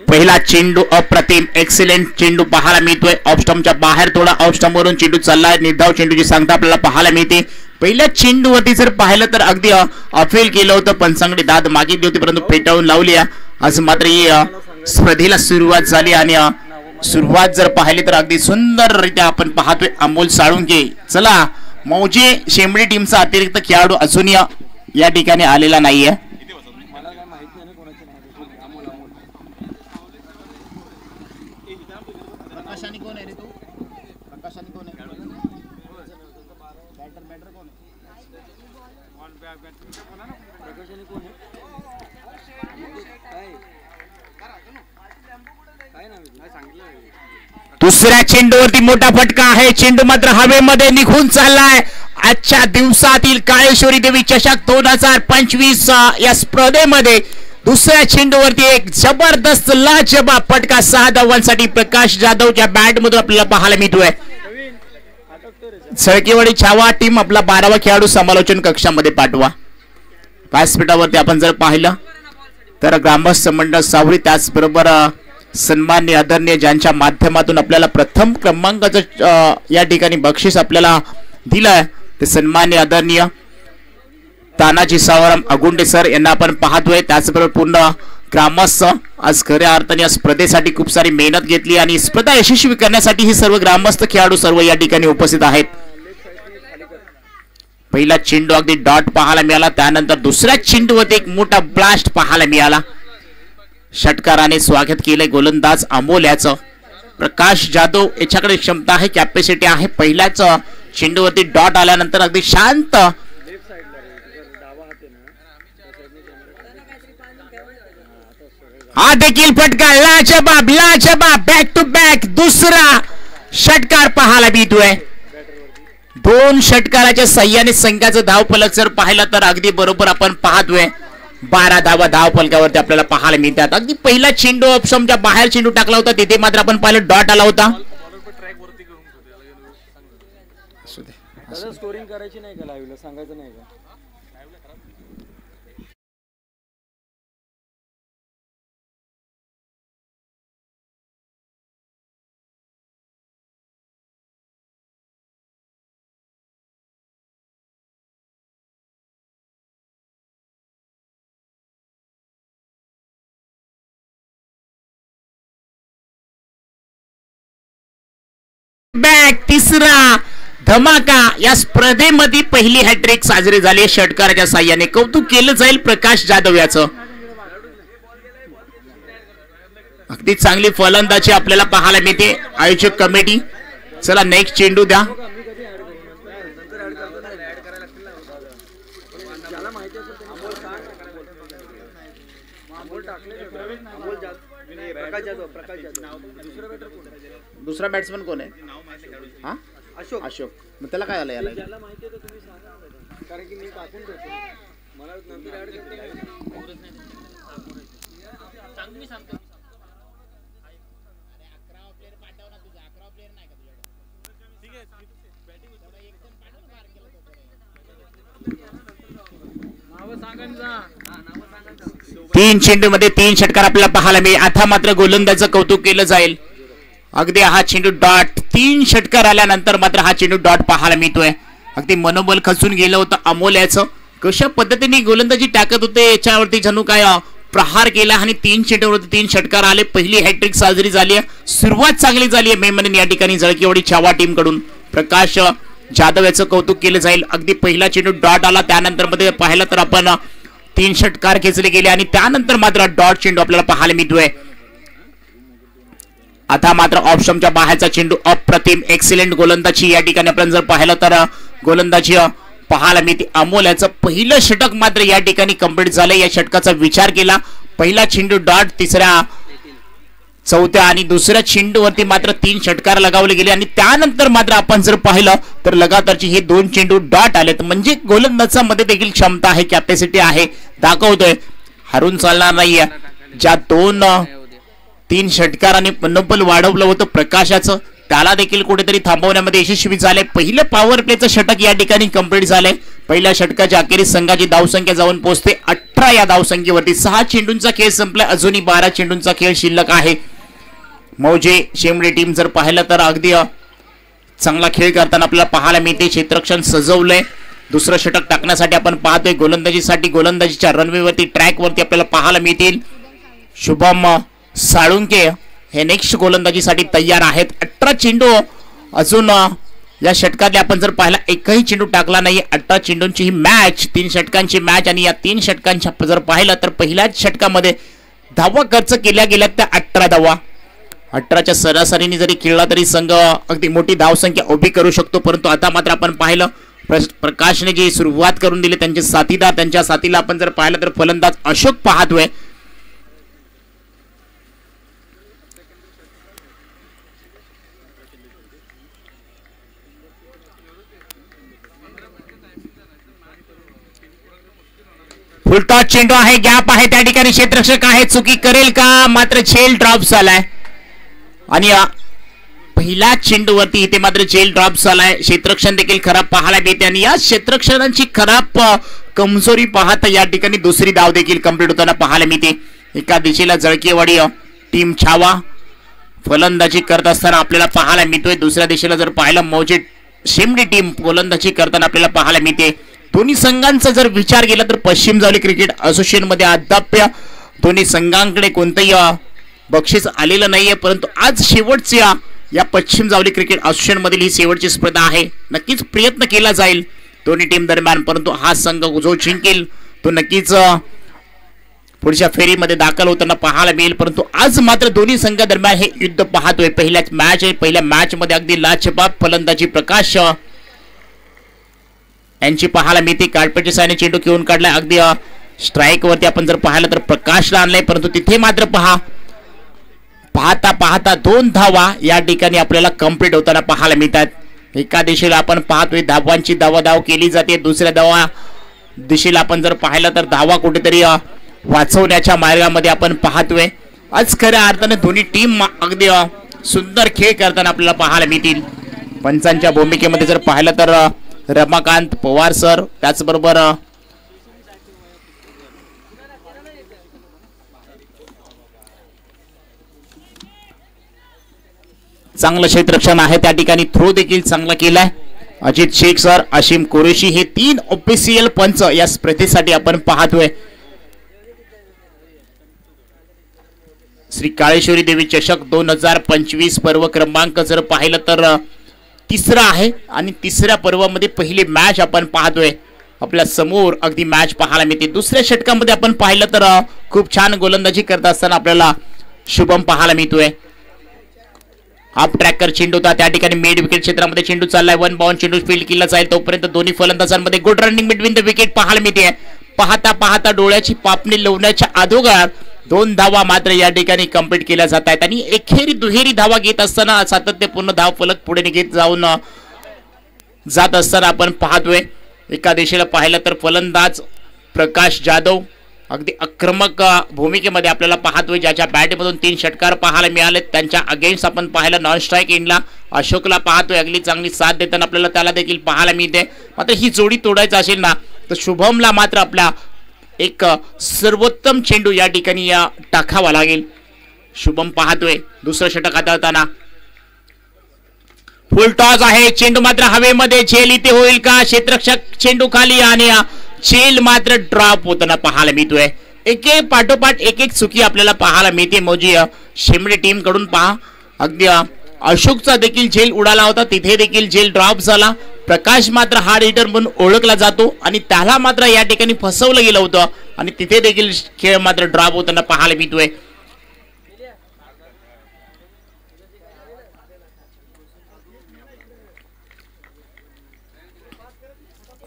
पहिला चेंडू अप्रतिम एक्सिलेंट चेंडू पाहायला मिळतोय. ऑफ स्टंपच्या बाहेर थोडा ऑफ स्टंप वरून चेंडू चाललाय. निर्धाव चेंडूची सांगता आपल्याला पाहायला मिळते. पहिल्या चेंडूवरती जर पाहिलं तर अगदी अपील केलं होतं, पंचांकडे दाद मागितली होती परंतु पेटाळून लावली. आज मात्र ही स्पर्धेला सुरुवात झाली आणि सुरुवात जर पाहिली तर अगदी सुंदररित्या आपण पाहतोय अमोल साळुंके. चला, मौजे शेंबडी टीमचा अतिरिक्त खेळाडू अजून या ठिकाणी आलेला नाहीये. प्रकाशाने कोण आहे रे तू? प्रकाशाने कोण आहे? बॅटर बॅटर कोण आहे? दुसऱ्या चेंडूवरती मोठा फटका आहे. चेंडू मात्र हवेमध्ये निघून चाललाय. आजच्या दिवसातील काळेश्वरी देवी चषक 2025 या स्पर्धेमध्ये दुसऱ्या चेंडूवरती एक जबरदस्त लाजवाब फटका 6 धावांसाठी प्रकाश जाधवच्या बॅट मधून आपल्याला पाहायला मिळतोय. सळकेवाडी छावा टीम आपला 12वा खेळाडू समालोचन कक्षामध्ये पाठवा. व्यासपीठावरती आपण जर पाहिलं तर ग्रामस्थ मंडळ सावरी, त्याचबरोबर सन्माननीय आदरणीय ज्यांच्या माध्यमातून आपल्याला प्रथम क्रमांकाचं या ठिकाणी बक्षीस आपल्याला दिलंय ते सन्माननीय आदरणीय तानाजी सावराम अगुंडे सर यांना आपण पाहतोय. त्याचबरोबर पूर्ण ग्रामस्थ आज खऱ्या अर्थाने या स्पर्धेसाठी खूप सारी मेहनत घेतली आणि स्पर्धा यशस्वी करण्यासाठी हे सर्व ग्रामस्थ खेळाडू सर्व या ठिकाणी उपस्थित आहेत. पहिला चेंडू अगदी डॉट पाहायला मिळाला, त्यानंतर दुसऱ्या चेंडूवरती एक मोठा ब्लास्ट पाहायला मिळाला. षटकाराने स्वागत केलंय गोलंदाज अमोल याचं. प्रकाश जाधव याच्याकडे क्षमता आहे, कॅपॅसिटी आहे. पहिल्याच चेंडूवरती डॉट आल्यानंतर अगदी शांत हा देखील फटका लाजवाब लाजवाब बॅक टू बॅक दुसरा षटकार पाहायला मिळतोय. 2 षटकाराच्या सहाय्याने संघाचं धावफलक जर पाहिलं तर अगदी बरोबर आपण पाहतोय 12 धावा धावफलकावरती आपल्याला पाहायला मिळतात. अगदी पहिला चेंडू ऑप्शनच्या बाहेर चेंडू टाकला होता, तिथे मात्र आपण पाहिलं डॉट आला होता. स्कोरिंग करायची नाही का लाईव्हला, सांगायचं नाही का? बॅक तिसरा धमाका या स्पर्धेमध्ये पहिली हॅट्रिक साजरी झाली षटकाराच्या साह्याने. कौतुक केलं जाईल प्रकाश जाधव याचं. अगदी चांगली फलंदाजी आपल्याला पाहायला मिळते आयोजक कमिटी. चला नेक्स्ट चेंडू द्या. दुसरा बॅट्समन कोण आहे? हा, अशोक. अशोक. मग त्याला काय आलं याला? कारण की मी टाकून ठेवतो, मला नंतर ऍड करते. तीन चेंडू मध्ये 3 षटकार आपल्याला पाहायला मिळेल. आता मात्र गोलंदाजाचं कौतुक केलं जाईल. अगदी हा चेंडू डॉट 3 षटकार आल्यानंतर मात्र हा चेंडू डॉट पाहायला मिळतोय. अगदी मनोबल खचून गेलं होतं अमोल याचं. कशा पद्धतीने गोलंदाजी टाकत होते याच्यावरती जणू काय प्रहार केला आणि 3 चेंडूवरती 3 षटकार आले. पहिली हॅट्रिक साजरी झाली आहे. सुरुवात चांगली झाली आहे मेमन या ठिकाणी जळकीवाडी छावा टीम कडून. प्रकाश जाधव याचं कौतुक केलं जाईल. अगदी पहिला चेंडू डॉट आला, त्यानंतर मध्ये पाहिलं तर आपण 3 षटकार खेचले गेले आणि त्यानंतर मात्र डॉट चेंडू आपल्याला पाहायला मिळतोय. आता मात्र ऑप्शनच्या बाहेरचा चेंडू अप्रतिम एक्सिलेंट गोलंदाजी या ठिकाणी आपण जर पाहिलं तर गोलंदाजी पाहायला मिळते. अमोल याचं पहिलं षटक मात्र या ठिकाणी कंप्लीट झालं. या षटकाचा विचार केला. पहिला चेंडू डॉट, तिसऱ्या चौथ्या आणि दुसऱ्या चेंडूवरती मात्र 3 षटकार लगावले गेले आणि त्यानंतर मात्र आपण जर पाहिलं तर लगातारची हे 2 चेंडू डॉट आलेत. म्हणजे गोलंदाजामध्ये देखील क्षमता आहे, कॅपॅसिटी आहे, दाखवतोय. हरून चालणार नाहीये. ज्या 2-3 षटकारांनी मनोबल वाढवलं होतं प्रकाशाचं, त्याला देखील कुठेतरी थांबवण्यामध्ये यशस्वी झाले. पहिलं पॉवर प्लेचं षटक या ठिकाणी कंप्लीट झालंय. पहिल्या षटकाच्या अखेरीस संघाची धावसंख्या जाऊन पोहोचते 18 या धावसंख्येवरती. 6 चेंडूंचा खेळ संपलाय, अजूनही 12 चेंडूंचा खेळ शिल्लक आहे. मौजे शेमडे टीम जर पाहिलं तर अगदी चांगला खेळ करताना आपल्याला पाहायला मिळते. क्षेत्ररक्षण सजवलंय दुसरं षटक टाकण्यासाठी आपण पाहतोय गोलंदाजीसाठी गोलंदाजीच्या रनवेवरती ट्रॅकवरती आपल्याला पाहायला मिळतील शुभम साळुंके हे नेक्स्ट गोलंदाजीसाठी तयार आहेत. 18 चेंडू अजून या षटकातले आपण जर पाहिला एकही चेंडू टाकला नाही. 18 चेंडूंची ही मॅच 3 षटकांची मॅच आणि या 3 षटकांच्या जर पाहिलं तर पहिल्याच षटकामध्ये धावा खर्च केल्या गेल्या त्या 18 धावा. 18च्या सरासरीने जरी खेळला तरी संघ अगदी मोठी धावसंख्या उभी करू शकतो. परंतु आता मात्र आपण पाहिलं प्रकाशने जी सुरुवात करून दिली त्यांचे साथीदार त्यांच्या साथीला आपण जर पाहिलं तर फलंदाज अशोक पाहतोय. फुलटॉस चेंडू आहे गॅप आहे त्या ठिकाणी क्षेत्ररक्षक आहे चुकी करेल का मात्र झेल ड्रॉप झालाय आणि पहिल्या चेंडूवरती इथे मात्र झेल ड्रॉप झालाय. क्षेत्ररक्षण देखील खराब पाहायला मिळते आणि या क्षेत्ररक्षणाची खराब कमजोरी पाहता या ठिकाणी दुसरी धाव देखील कंप्लीट होताना पाहायला मिळते. एका दिशेला जळकीवाडी टीम छावा फलंदाजी करत असताना आपल्याला पाहायला मिळतोय. दुसऱ्या दिशेला जर पाहिलं मौजे शेमडी टीम गोलंदाजी करताना आपल्याला पाहायला मिळते. दोन्ही संघांचा जर विचार केला तर पश्चिम जावली क्रिकेट असोसिएशन मध्ये अद्याप दोन्ही संघांकडे कोणतंही बक्षीस आलेलं नाहीये. परंतु आज शेवटच्या या पश्चिम जावली क्रिकेट असोसिएशन मधील ही शेवटची स्पर्धा आहे. नक्कीच प्रयत्न केला जाईल दोन्ही टीम दरम्यान. परंतु हा संघ जो जिंकेल तो नक्कीच पुढच्या फेरीमध्ये दाखल होताना पाहायला मिळेल. परंतु आज मात्र दोन्ही संघादरम्यान हे युद्ध पाहतोय. पहिल्याच मॅच आहे. पहिल्या मॅच मध्ये अगदी लाजवाब फलंदाजी प्रकाश यांची पाहायला मिळते. काळपेटच्या साहाय्याने चेंडू घेऊन काढलाय. अगदी स्ट्राईक वरती आपण जर पाहिलं तर प्रकाशला आणलंय. परंतु तिथे मात्र पाहता पाहता 2 धावा या ठिकाणी आपल्याला कंप्लीट होताना पाहायला मिळतात. एका दिशेला आपण पाहतोय धावांची धावाधाव केली जाते. दुसऱ्या धावा दिशेला आपण जर पाहिलं तर धावा कुठेतरी वाचवण्याच्या मार्गामध्ये आपण पाहतोय. आज खऱ्या अर्थाने दोन्ही टीम अगदी सुंदर खेळ करताना आपल्याला पाहायला मिळतील. पंचांच्या भूमिकेमध्ये जर पाहिलं तर रमाकांत पवार सर त्याचबरोबर चांगलं क्षेत्ररक्षण आहे त्या ठिकाणी. थ्रो देखील चांगला केलाय. अजित शेख सर अशीम कुरेशी हे 3 ऑफिशियल पंच या स्पर्धेसाठी आपण पाहतोय. श्री काळेश्वरी देवी चषक 2025 पर्व क्रमांक जर पाहिलं तर 3रा आहे आणि 3ऱ्या पर्वामध्ये पहिली मॅच आपण पाहतोय. आपल्या समोर अगदी मॅच पाहायला मिळते. दुसऱ्या षटकामध्ये आपण पाहिलं तर खूप छान गोलंदाजी करत असताना आपल्याला शुभम पाहायला मिळतोय. हाफ ट्रॅकर चेंडू होता त्या ठिकाणी मिड विकेट क्षेत्रामध्ये चेंडू चाललाय. 1 बाउंड चेंडू फील्ड केला जाईल तोपर्यंत दोन्ही फलंदाजांमध्ये good running between the wicket पाहायला मिळते. पाहता पाहता डोळ्याची पापणी लावण्याच्या अगोदर 2 धावा मात्र या ठिकाणी कंप्लीट केल्या जात आहेत आणि एकेरी दुहेरी धावा घेत असताना सातत्यपूर्ण धाव फलक पुढे निघत जाऊन जात असताना आपण पाहतोय. एका दिशेला पाहिलं तर फलंदाज प्रकाश जाधव अगदी आक्रमक भूमिकेमध्ये आपल्याला पाहतोय. ज्याच्या बॅटमधून 3 षटकार पाहायला मिळाले. त्यांच्या अगेन्स्ट आपण पाहिलं नॉन स्ट्राईक एंडला अशोकला पाहतोय. अगदी चांगली साथ देताना आपल्याला त्याला देखील पाहायला मिळते. मात्र ही जोडी तोडायचं असेल ना तर शुभमला मात्र आपल्या एक सर्वोत्तम चेंडू या ठिकाणी टाकावा लागेल. शुभम पाहतोय दुसरं षटक हाताळताना. फुल टॉस आहे. चेंडू मात्र हवेमध्ये. झेल इथे होईल का. क्षेत्ररक्षक चेंडू खाली आणि झेल मात्र ड्रॉप होताना पाहायला मिळतोय. एक पाठोपाठ एक चुकी आपल्याला पाहायला मिळते. मौजी शेमडे टीम कडून पहा अगदी अशोकचा देखील झेल उडाला होता. तिथे देखील झेल ड्रॉप झाला. प्रकाश मात्र हार्ड हिटर म्हणून ओळखला जातो आणि त्याला मात्र या ठिकाणी फसवलं गेलं होतं आणि तिथे देखील खेळ मात्र ड्रॉप होताना पाहायला मिळतोय.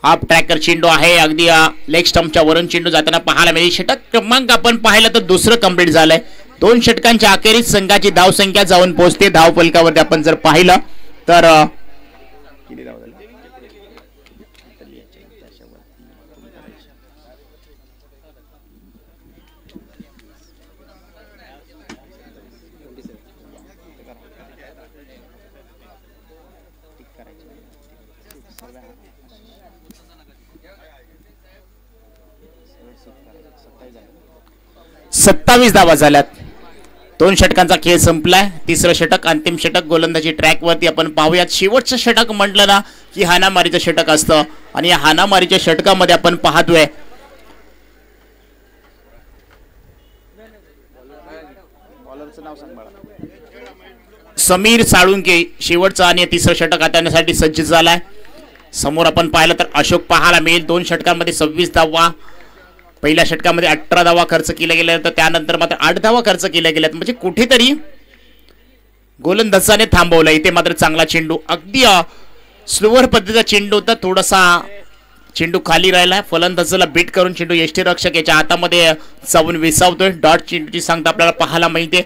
हाफ ट्रॅकर चेंडू आहे. अगदी लेग स्टंपच्या वरून चेंडू जाताना पाहायला मिळेल. षटक क्रमांक आपण पाहिलं तर दुसरं कंप्लीट झालंय. 2 षटकांच्या अखेरीस संघाची धावसंख्या जाऊन पोहोचते. धाव फलकावरती आपण जर पाहिलं तर 27 धावा झाल्यात. 2 षटकांचा खेळ संपलाय. तिसरं षटक, अंतिम षटक गोलंदाजी ट्रॅकवरती आपण पाहूयात. शेवटचं षटक म्हटलं ना की हाणामारीचं षटक असतं आणि या हाणामारीच्या षटकामध्ये आपण पाहतोय समीर साळुंके शेवटचं आणि तिसरं षटक हाताळण्यासाठी सज्ज झालाय. समोर आपण पाहिलं तर अशोक पाहायला मिळेल. 2 षटकांमध्ये 26 धावा, पहिल्या षटकामध्ये 18 धावा खर्च केल्या गेल्या, तर त्यानंतर मात्र 8 धावा खर्च केल्या गेल्यात. म्हणजे कुठेतरी गोलंदाजाने थांबवलं. इथे मात्र चांगला चेंडू, अगदी स्लोअर पद्धतीचा चेंडू होता. थोडासा चेंडू खाली राहिला, फलंदाजाला बीट करून चेंडू यष्टीरक्षक याच्या हातामध्ये जाऊन विसावतोय. डॉट चेंडूची सांगता आपल्याला पाहायला मिळते.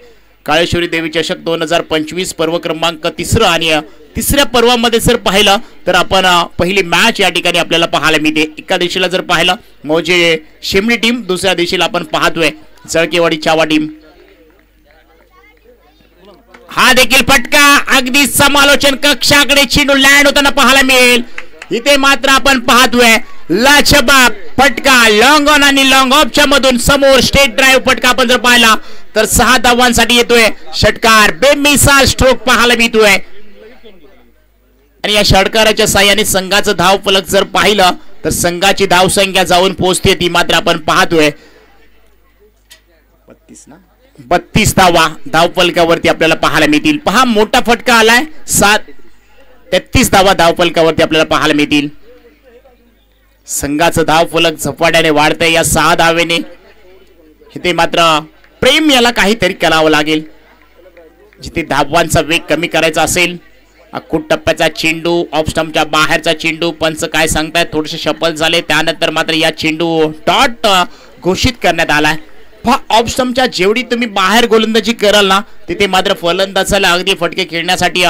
काळेश्वरी देवी चषक 2025 पर्व क्रमांक 3 आणि तिसऱ्या पर्वामध्ये जर पाहिलं तर आपण पहिली मॅच या ठिकाणी आपल्याला पाहायला मिळते. एका दिवशीला जर पाहिलं मौजे शेमडी टीम, दुसऱ्या दिवशीला आपण पाहतोय जळकेवाडी चावा टीम. हा देखील फटका अगदी समालोचन कक्षाकडे चेंडू लँड होताना पाहायला मिळेल. इथे मात्र आपण पाहतोय लाजवाब फटका लॉंग ऑन आणि लॉंग ऑफच्या मधून समोर स्टेट ड्राईव्ह फटका आपण जर पाहिला तर 6 धावांसाठी येतोय. षटकार बेमिसाल स्ट्रोक पाहायला मिळतोय आणि या षटकाराच्या साह्याने संघाचं धाव फलक जर पाहिलं तर संघाची धाव संख्या जाऊन पोहोचते ती मात्र आपण पाहतोय 32 धावा धाव फलकावरती आपल्याला पाहायला मिळतील. पहा मोठा फटका आलाय. 33 धावा धाव फलकावरती आपल्याला पाहायला मिळतील. संघाचं धाव फलक झपाट्याने वाढतंय या 6 धावेने. इथे मात्र प्रेम याला काहीतरी करावं लागेल. जिथे धावांचा वेग कमी करायचा असेल, अक्कूट टप्प्याचा चेंडू, ऑफ स्टंपच्या बाहेरचा चेंडू, पंच काय सांगतायत थोडेसे शफल झाले. त्यानंतर मात्र या चेंडू डॉट घोषित करण्यात आलाय. ऑफ स्टंपच्या जेवढी तुम्ही बाहेर गोलंदाजी कराल ना तिथे मात्र फलंदाजाला अगदी फटके खेळण्यासाठी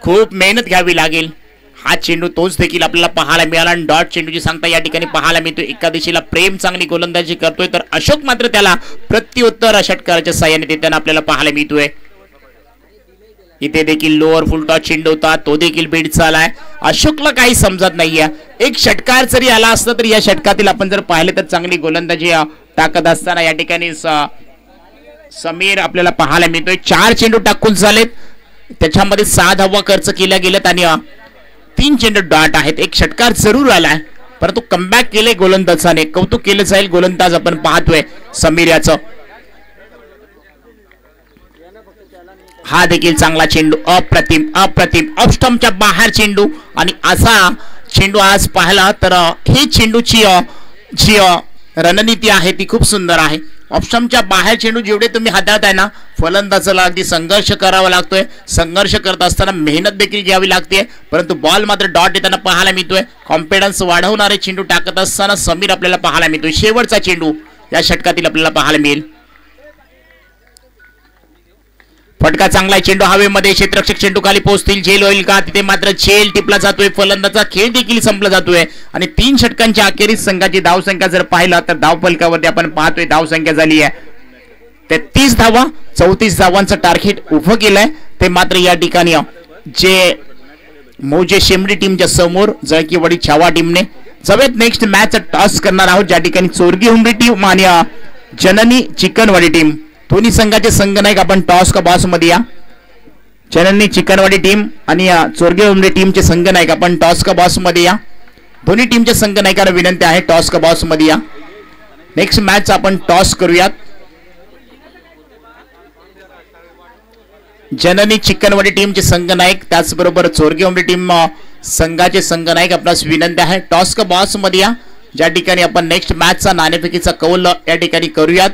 खूप मेहनत घ्यावी लागेल. हा चेंडू तोच देखील आपल्याला पाहायला मिळाला आणि डॉट चेंडूची सांगता या ठिकाणी पाहायला मिळतोय. एका दिशेला प्रेम चांगली गोलंदाजी करतोय तर अशोक मात्र त्याला प्रत्युत्तर षटकाराच्या साह्याने देताना आपल्याला पाहायला मिळतोय. इथे देखील लोअर फुल टॉस चेंडू होता, तो देखील बीट झालाय. अशोकला काही समजत नाहीये. एक षटकार जरी आला असता तरी या षटकातील आपण जर पाहिले तर चांगली गोलंदाजी टाकत असताना या ठिकाणी समीर आपल्याला पाहायला मिळतोय. 4 चेंडू टाकून झालेत, त्याच्यामध्ये 6 धावा खर्च केल्या गेल्यात आणि 3 चेंडू डॉट आहेत. एक षटकार जरूर आलाय परंतु कमबॅक केले गोलंदाजाने. कौतुक केलं जाईल गोलंदाज आपण पाहतोय समीर याचं. हा देखील चांगला चेंडू, अप्रतिम अप्रतिम ऑफ स्टंपच्या बाहेर चेंडू आणि असा चेंडू आज पाहिला तर ही चेंडूची जी रणनीती आहे ती खूप सुंदर आहे. ऑफ स्टंपच्या बाहेर चेंडू जेवढे तुम्ही हाताळताय ना फलंदाजाला अगदी संघर्ष करावा लागतोय. संघर्ष करत असताना मेहनत देखील घ्यावी लागते परंतु बॉल मात्र डॉट येताना पाहायला मिळतोय. कॉन्फिडन्स वाढवणारे चेंडू टाकत असताना समीर आपल्याला पाहायला मिळतोय. शेवटचा चेंडू या षटकातील आपल्याला पाहायला मिळेल. फटका चांगला चेंडू हवेमध्ये, क्षेत्ररक्षक चेंडू खाली पोहोचतील. झेल होईल का? तिथे मात्र झेल टिपला जातोय. फलंदाजा खेळ देखील संपला जातोय आणि 3 षटकांच्या अखेरीस संघाची धावसंख्या जर पाहिला तर धाव फलकावरती आपण पाहतोय धावसंख्या झाली आहे 33 धावा. 34 धावांचं टार्गेट उभं केलंय ते मात्र या ठिकाणी जे मौजे शेमडी टीमच्या समोर जळकीवाडी छावा टीमने सगळ्यात नेक्स्ट मॅच टॉस करणार आहोत ज्या ठिकाणी चोरगी हुंबडी टीम आणि जननी चिकनवाडी टीम दोन्ही संघाचे संघनायक आपण टॉस का बॉस मध्ये या. जननी चिकनवाडी टीम आणि चोरगी हुंबडी टीमचे संघनायक आपण टॉस का बॉस मध्ये या. दोन्ही टीमच्या संघनायकांना विनंती आहे टॉस का बॉस मध्ये या. नेक्स्ट मॅच आपण टॉस करूयात. जननी चिकनवाडी टीमचे संघनायक त्याचबरोबर चोरगी हुंबडी टीम संघाचे संघनायक आपणास विनंती आहे टॉस का बॉस मध्ये या. ज्या ठिकाणी आपण नेक्स्ट मॅचचा नाणेफेकीचा कौल या ठिकाणी करूयात.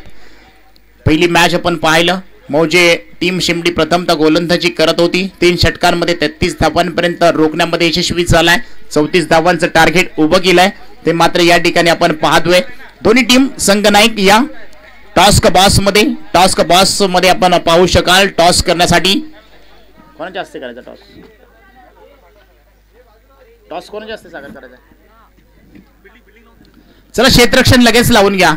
पहिली मॅच आपण पाहिलं मौजे टीम शिमडी प्रथमतः गोलंदाजी करत होती. 3 षटकांमध्ये 33 धावांपर्यंत रोखण्यामध्ये यशस्वी झालाय. 34 धावांचं टार्गेट उभं केलंय ते मात्र या ठिकाणी आपण पाहतोय. दोन्ही टीम संघनायक या टॉस का बॉस मध्ये. टॉस का बॉस मध्ये आपण पाहू शकाल टॉस करण्यासाठी कोणाच्या हस्ते करायचा टॉस. टॉस कोणाच्या हस्ते सागर करायचा. चला क्षेत्ररक्षण लगेच लावून घ्या.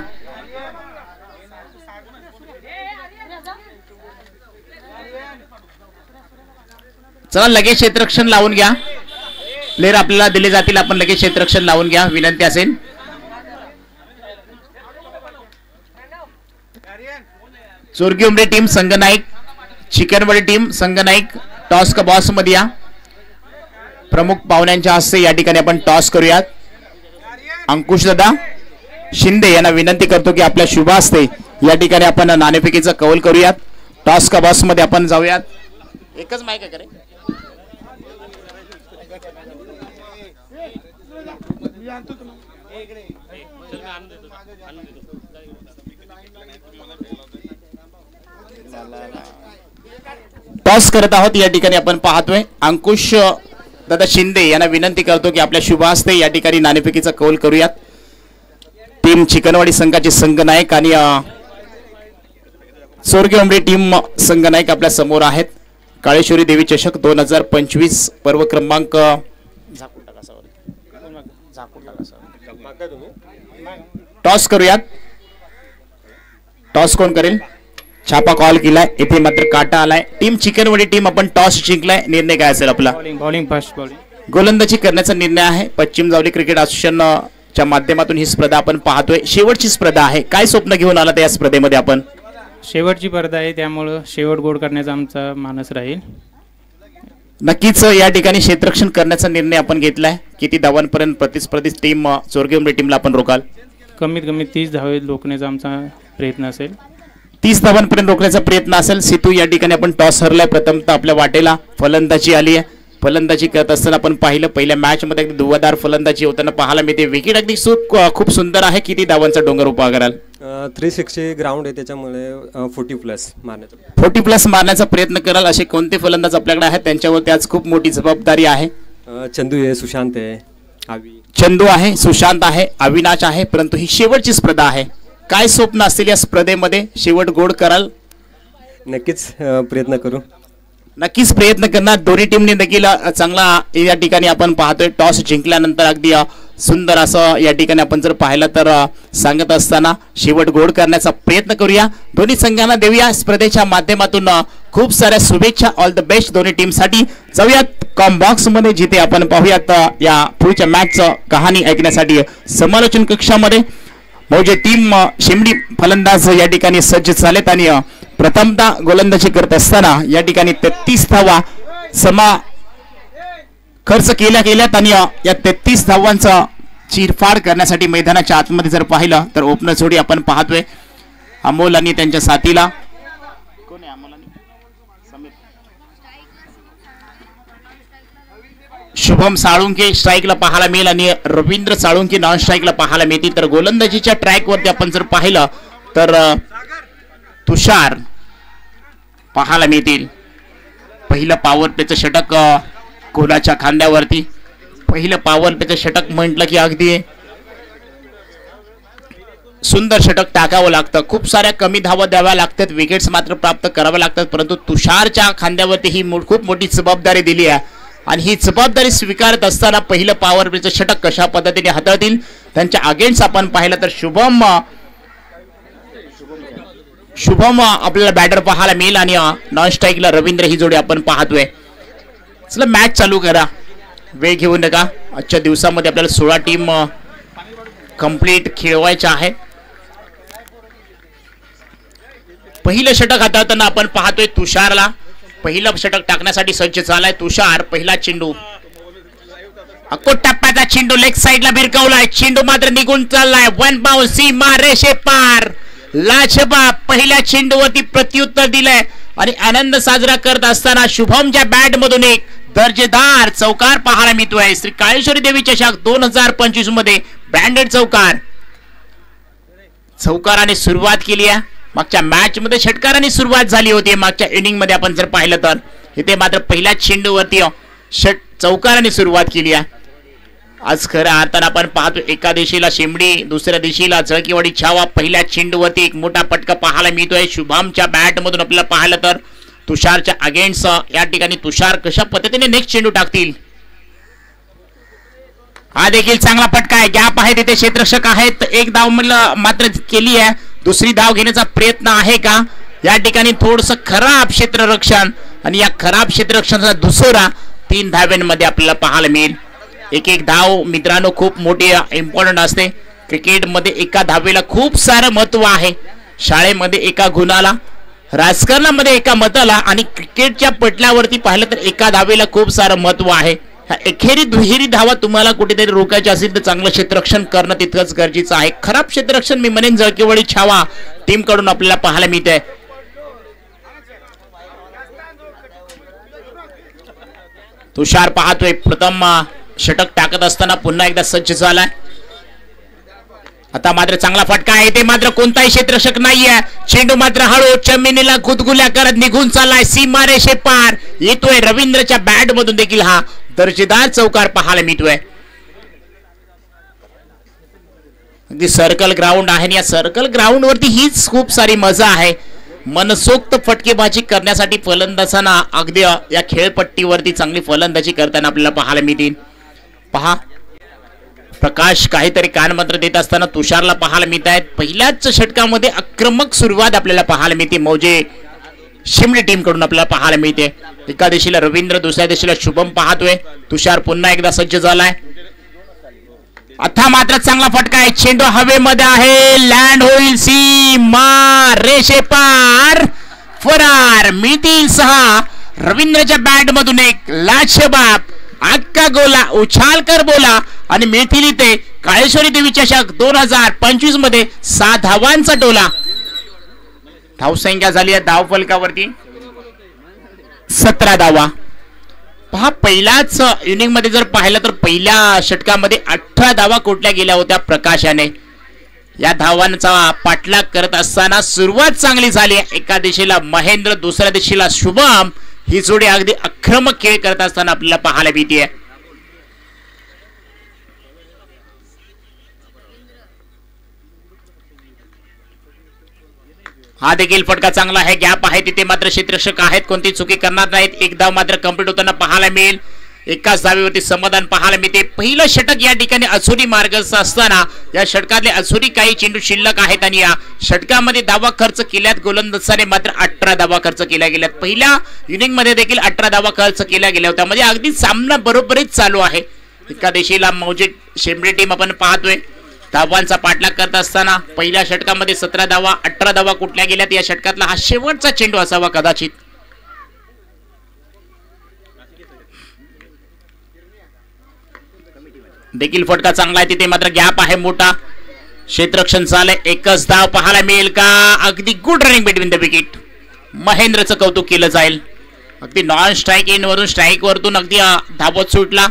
चला लगेच क्षेत्ररक्षण लावून घ्या. प्लेयर आपल्याला दिले जातील आपण लगेच क्षेत्ररक्षण लावून घ्या विनंती असेल. चोरगी उमरे टीम संगनाईक, चिकनवाडी टीम संगनाईक टॉस का बॉस मध्ये या. प्रमुख पाहुण्यांच्या हस्ते या ठिकाणी आपण टॉस करूयात. अंकुश दादा शिंदे यांना विनंती करतो की आपल्या शुभ हस्ते या ठिकाणी आपण नाणेफेकीचा कौल करूयात. टॉस का बॉस मध्ये आपण जाऊयात. एकच माईक आहे का रे? टॉस करत आहोत या ठिकाणी आपण पाहतोय. अंकुश दादा शिंदे यांना विनंती करतो की आपल्या शुभ हस्ते या ठिकाणी नाणेफेकीचा कौल करूयात. टीम चिकनवाडी संघाचे संघनायक आणि चोरगी उमरे टीम संघनायक आपल्या समोर आहेत. काळेश्वरी देवी चषक 2025 पर्व क्रमांक टॉस करूयात. टॉस कोण करेल? छापा कॉल केलाय, येथे मात्र काटा आलाय. टीम चिकनवाडी टीम आपण टॉस जिंकलाय. निर्णय काय असेल आपला? Bowling first bowling. गोलंदाजी करण्याचा निर्णय आहे. पश्चिम जावली क्रिकेट असोसिएशनच्या माध्यमातून ही स्पर्धा आपण पाहतोय. शेवटची स्पर्धा आहे. काय स्वप्न घेऊन आला त्या स्पर्धेमध्ये आपण? शेवटची स्पर्धा आहे, त्यामुळं शेवट गोड करण्याचा आमचा मानस राहील. नक्कीच या ठिकाणी क्षेत्ररक्षण करण्याचा निर्णय आपण घेतलाय. किती धावांपर्यंत प्रतिस्पर्धी टीम चोरगी उमरे टीमला आपण रोकाल? कमीत कमी 30 धावे रोखण्याचा आमचा प्रयत्न असेल. 30 धावांपर्यंत रोखण्याचा प्रयत्न असेल. सितू या ठिकाणी आपण टॉस हरलाय. प्रथमतः आपल्या वाटेला फलंदाजी आली आहे. फलंदाजी करत असताना आपण पाहिलं पहिल्या मॅच मध्ये अगदी धुवाधार फलंदाजी होताना पाहायला मिळते. विकेट अगदी खूप सुंदर आहे. किती धावांचा डोंगर उभा कराल? 360 ग्राउंड आहे, त्याच्यामुळे 40+ मारण्याचा 40+ मारण्याचा प्रयत्न कराल. असे कोणते फलंदाज आपल्याकडे आहेत त्यांच्यावरती आज खूप मोठी जबाबदारी आहे? चंदू आहे, सुशांत आहे, चंदू आहे, सुशांत आहे, अविनाश आहे. परंतु ही शेवटची स्पर्धा आहे. काय स्वप्न असतील या स्पर्धेमध्ये? शेवट गोड कराल? नक्कीच प्रयत्न करू. नक्कीच प्रयत्न करणार. दोन्ही टीमने देखील चांगला या ठिकाणी आपण पाहतोय. टॉस जिंकल्यानंतर अगदी सुंदर असं या ठिकाणी आपण जर पाहिलं तर सांगत असताना शेवट गोड करण्याचा प्रयत्न करूया. दोन्ही संघांना देऊया स्पर्धेच्या माध्यमातून खूप साऱ्या शुभेच्छा. ऑल द बेस्ट दोन्ही टीमसाठी. जाऊयात कॉम्बॉक्स मध्ये जिथे आपण पाहूयात या पुढच्या मॅचचं कहाणी ऐकण्यासाठी समालोचन कक्षामध्ये म्हणजे टीम शेमडी फलंदाज या ठिकाणी सज्ज झालेत आणि प्रथमतः गोलंदाजी करत असताना या ठिकाणी 33 धावा समा खर्च केल्यात आणि या 33 धावांचा चिरफाड करण्यासाठी मैदानाच्या आतमध्ये जर पाहिलं तर ओपनर जोडी आपण पाहतोय. अमोल आणि त्यांच्या साथीला शुभम साळुंके स्ट्राईकला पाहायला मिळेल आणि रवींद्र साळुंके नॉन स्ट्राईकला पाहायला मिळतील. तर गोलंदाजीच्या ट्रॅकवरती आपण जर पाहिलं तर तुषार पाहायला मिळतील. पहिलं पॉवर प्लेचं षटक कोणाच्या खांद्यावरती. पहिलं पॉवर प्लेचं षटक म्हटलं की अगदी सुंदर षटक टाकावं लागतं. खूप साऱ्या कमी धावा द्याव्या लागतात. विकेट्स मात्र प्राप्त कराव्या लागतात. परंतु तुषारच्या खांद्यावरती ही खूप मोठी जबाबदारी दिली आहे आणि ही जबाबदारी स्वीकारत असताना पहिलं पॉवर प्लेचं षटक कशा पद्धतीने हाताळतील त्यांच्या अगेन्स्ट आपण पाहिलं तर शुभम आपल्याला बॅटर पाहायला मिळेल आणि नॉन स्ट्राईकला रवींद्र ही जोडी आपण पाहतोय. चला मॅच चालू करा. वेळ घेऊ नका. आजच्या दिवसामध्ये आपल्याला 16 टीम कंप्लीट खेळवायच्या आहे. पहिलं षटक हाताळताना आपण पाहतोय तुषारला. पहिलं षटक टाकण्यासाठी सज्ज झालाय तुषार. पहिला चेंडू अकोट टप्प्याचा चेंडू लेग साइडला भिरकवलाय. चेंडू मात्र निघून चाललाय. वन बाउन्स सीमा रेषे पार. लाजवाब पहिल्या चेंडूवरती प्रत्युत्तर दिलंय आणि आनंद साजरा करत असताना शुभमच्या बॅट मधून एक दर्जेदार चौकार पाहायला मिळतोय. श्री काळेश्वरी देवी चषक 2025 मध्ये ब्रँडेड चौकाराने सुरुवात केली आहे. मागच्या मॅच मध्ये षटकाराने सुरुवात झाली होती. मागच्या इनिंग मध्ये आपण जर पाहिलं तर इथे मात्र पहिल्या चेंडूवरती चौकाराने सुरुवात केली आहे. आज खरं अर्थानं आपण पाहतो एका दिशेला शेमडी दुसऱ्या दिशेला जळकीवाडी छावा. पहिल्या चेंडूवरती एक मोठा पटका पाहायला मिळतोय. शुभमच्या बॅट मधून आपल्याला पाहिलं तर तुषारच्या अगेन्स्ट या ठिकाणी तुषार कशा पद्धतीने नेक्स्ट चेंडू टाकतील. हा देखील चांगला फटका आहे. गॅप आहे तिथे क्षेत्ररक्षक आहेत. एक धाव मात्र केली आहे. दुसरी धाव घेण्याचा प्रयत्न आहे का या ठिकाणी थोडस खराब क्षेत्ररक्षण आणि या खराब क्षेत्ररक्षणाचा दुसरा 3 धाव्यांमध्ये आपल्याला पाहायला मिळेल. एक धाव मित्रांनो खूप मोठी इम्पॉर्टंट असते क्रिकेटमध्ये. एका धावेला खूप सारं महत्व आहे. शाळेमध्ये एका गुणाला, राजकारणामध्ये एका मताला आणि क्रिकेटच्या पटलावरती पाहिलं तर एका धावेला खूप सारं महत्व आहे. एकेरी दुहेरी धावा तुम्हाला कुठेतरी रोखायची असेल तर चांगलं क्षेत्ररक्षण करणं तितकंच गरजेचं आहे. खराब क्षेत्ररक्षण मी म्हणेन जळकीवाडी छावा टीम कडून आपल्याला पाहायला मिळते. तुषार पाहतोय प्रथम षटक टाकत असताना पुन्हा एकदा सज्ज झालाय. आता मात्र चांगला फटका आहे, ते मात्र कोणताही क्षेत्ररक्षक नाहीये. चेंडू मात्र हळू जमिनीला गुदगुल्या करत निघून चाललाय, सीमारेषे पार येतोय. रवींद्रच्या बॅट मधून देखील हा दर्जेदार चौकार पाहायला मिळतोय. अगदी सर्कल ग्राउंड आहे, या सर्कल ग्राउंड वरती हीच खूप सारी मजा आहे. मनसोक्त फटकेबाजी करण्यासाठी फलंदाजांना अगदी या खेळपट्टीवरती चांगली फलंदाजी करताना आपल्याला पाहायला मिळतील. पहा प्रकाश काहीतरी कानमंत्र देत असताना तुषारला पाहायला मिळत आहेत. पहिल्याच षटकामध्ये आक्रमक सुरुवात आपल्याला पाहायला मिळते मौजे शिमले टीम कडून आपल्याला पाहायला मिळते. एका दिशेला रवींद्र, दुसऱ्या दिशेला शुभम पाहतोय. तुषार पुन्हा एकदा सज्ज झालाय. आता मात्र चांगला फटका आहे, चेंडू हवेमध्ये आहे, लँड होईल सीमा रेषे पार, फरार. मिळतील 6 रवींद्रच्या बॅट मधून एक लाजबाब अक्का गोला उछालकर बोला आणि मिळतील इथे काळेश्वरी देवी चषक 2025 मध्ये 6 धावांचा टोला. धावसंख्या झाली आहे धाव फलकावरती 17 धावा. पहा पहिल्याच इनिंग मध्ये जर पाहिलं तर पहिल्या षटकामध्ये 18 धावा कोटल्या गेल्या होत्या प्रकाशाने. या धावांचा पाठलाग करत असताना सुरुवात चांगली झाली. एका दिशेला महेंद्र, दुसऱ्या दिशेला शुभम, ही जोडी अगदी आक्रमक खेळ करत असताना आपल्याला पाहायला मिळते. हा देखील फटका चांगला आहे, गॅप आहे तिथे मात्र क्षेत्ररक्षक आहेत, कोणती चुकी करणार नाहीत. एक धाव मात्र कंप्लीट होताना पाहायला मिळेल. एकाच धावेवरती समाधान पाहायला मिळते. पहिलं षटक या ठिकाणी अचुरी मार्गस्थ असताना या षटकातले अचुरी काही चेंडू शिल्लक आहेत आणि या षटकामध्ये धावा खर्च केल्यात गोलंदाजाने मात्र 18 धावा खर्च केल्या गेल्यात. पहिल्या इनिंग मध्ये देखील 18 धावा खर्च केल्या गेल्या होत्या, म्हणजे अगदी सामना बरोबरीच चालू आहे. एका दिशेला मौजे शेंबडे टीम आपण पाहतोय धावांचा पाठलाग करत असताना पहिल्या षटकामध्ये 17 धावा, 18 धावा कुठल्या गेल्यात. या षटकातला हा शेवटचा चेंडू असावा कदाचित. देखील फटका चांगला आहे, तिथे मात्र गॅप आहे मोठा. क्षेत्ररक्षण झालंय, एकच धाव पाहायला मिळेल का. अगदी good running between the wicket. महेंद्रचं कौतुक केलं जाईल. अगदी नॉन स्ट्राईक इन वरून स्ट्राईक वरतून अगदी धावत सुटला.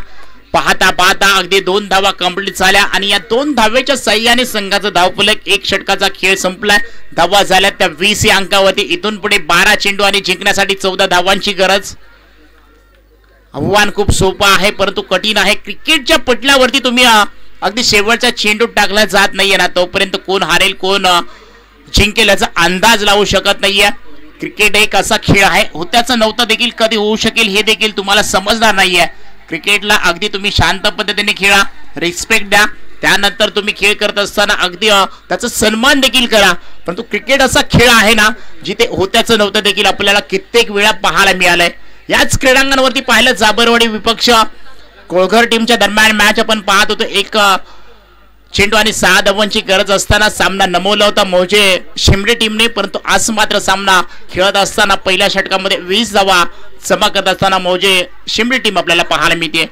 पाहता पाहता अगदी 2 धावा कंप्लीट झाल्या आणि या 2 धावेच्या सहाय्याने संघाचा धावफलक एक षटकाचा खेळ संपलाय. धावा झाल्या त्या 20 या अंकावरती. इथून पुढे 12 चेंडू आणि जिंकण्यासाठी 14 धावांची गरज. आव्हान खूप सोपं आहे परंतु कठीण आहे. क्रिकेटच्या पटलावरती तुम्ही अगदी शेवटचा चेंडू टाकला जात नाहीये ना, तोपर्यंत कोण हारेल कोण जिंकेल याचा अंदाज लावू शकत नाहीये. क्रिकेट एक असा खेळ आहे, होत्याचं नव्हतं देखील कधी होऊ शकेल हे देखील तुम्हाला समजणार नाहीये. क्रिकेटला अगदी तुम्ही शांत पद्धतीने खेळा, रिस्पेक्ट द्या, त्यानंतर तुम्ही खेळ करत असताना अगदी त्याचा सन्मान देखील करा. परंतु क्रिकेट असा खेळ आहे ना जिथे होत्याचं नव्हतं देखील आपल्याला कित्येक वेळा पाहायला मिळालंय. याच क्रीडांगणावरती पाहिलं जाबरवाडी विपक्ष कोळघर टीमच्या दरम्यान मॅच आपण पाहत होतो. एक चेंडू आणि 6 धावांची गरज असताना सामना नमवला होता मौजे शिमले टीमने, परंतु आज मात्र सामना खेळत असताना पहिल्या षटकामध्ये 20 धावा जमा करत असताना मौजे शिमले टीम आपल्याला पाहायला मिळते.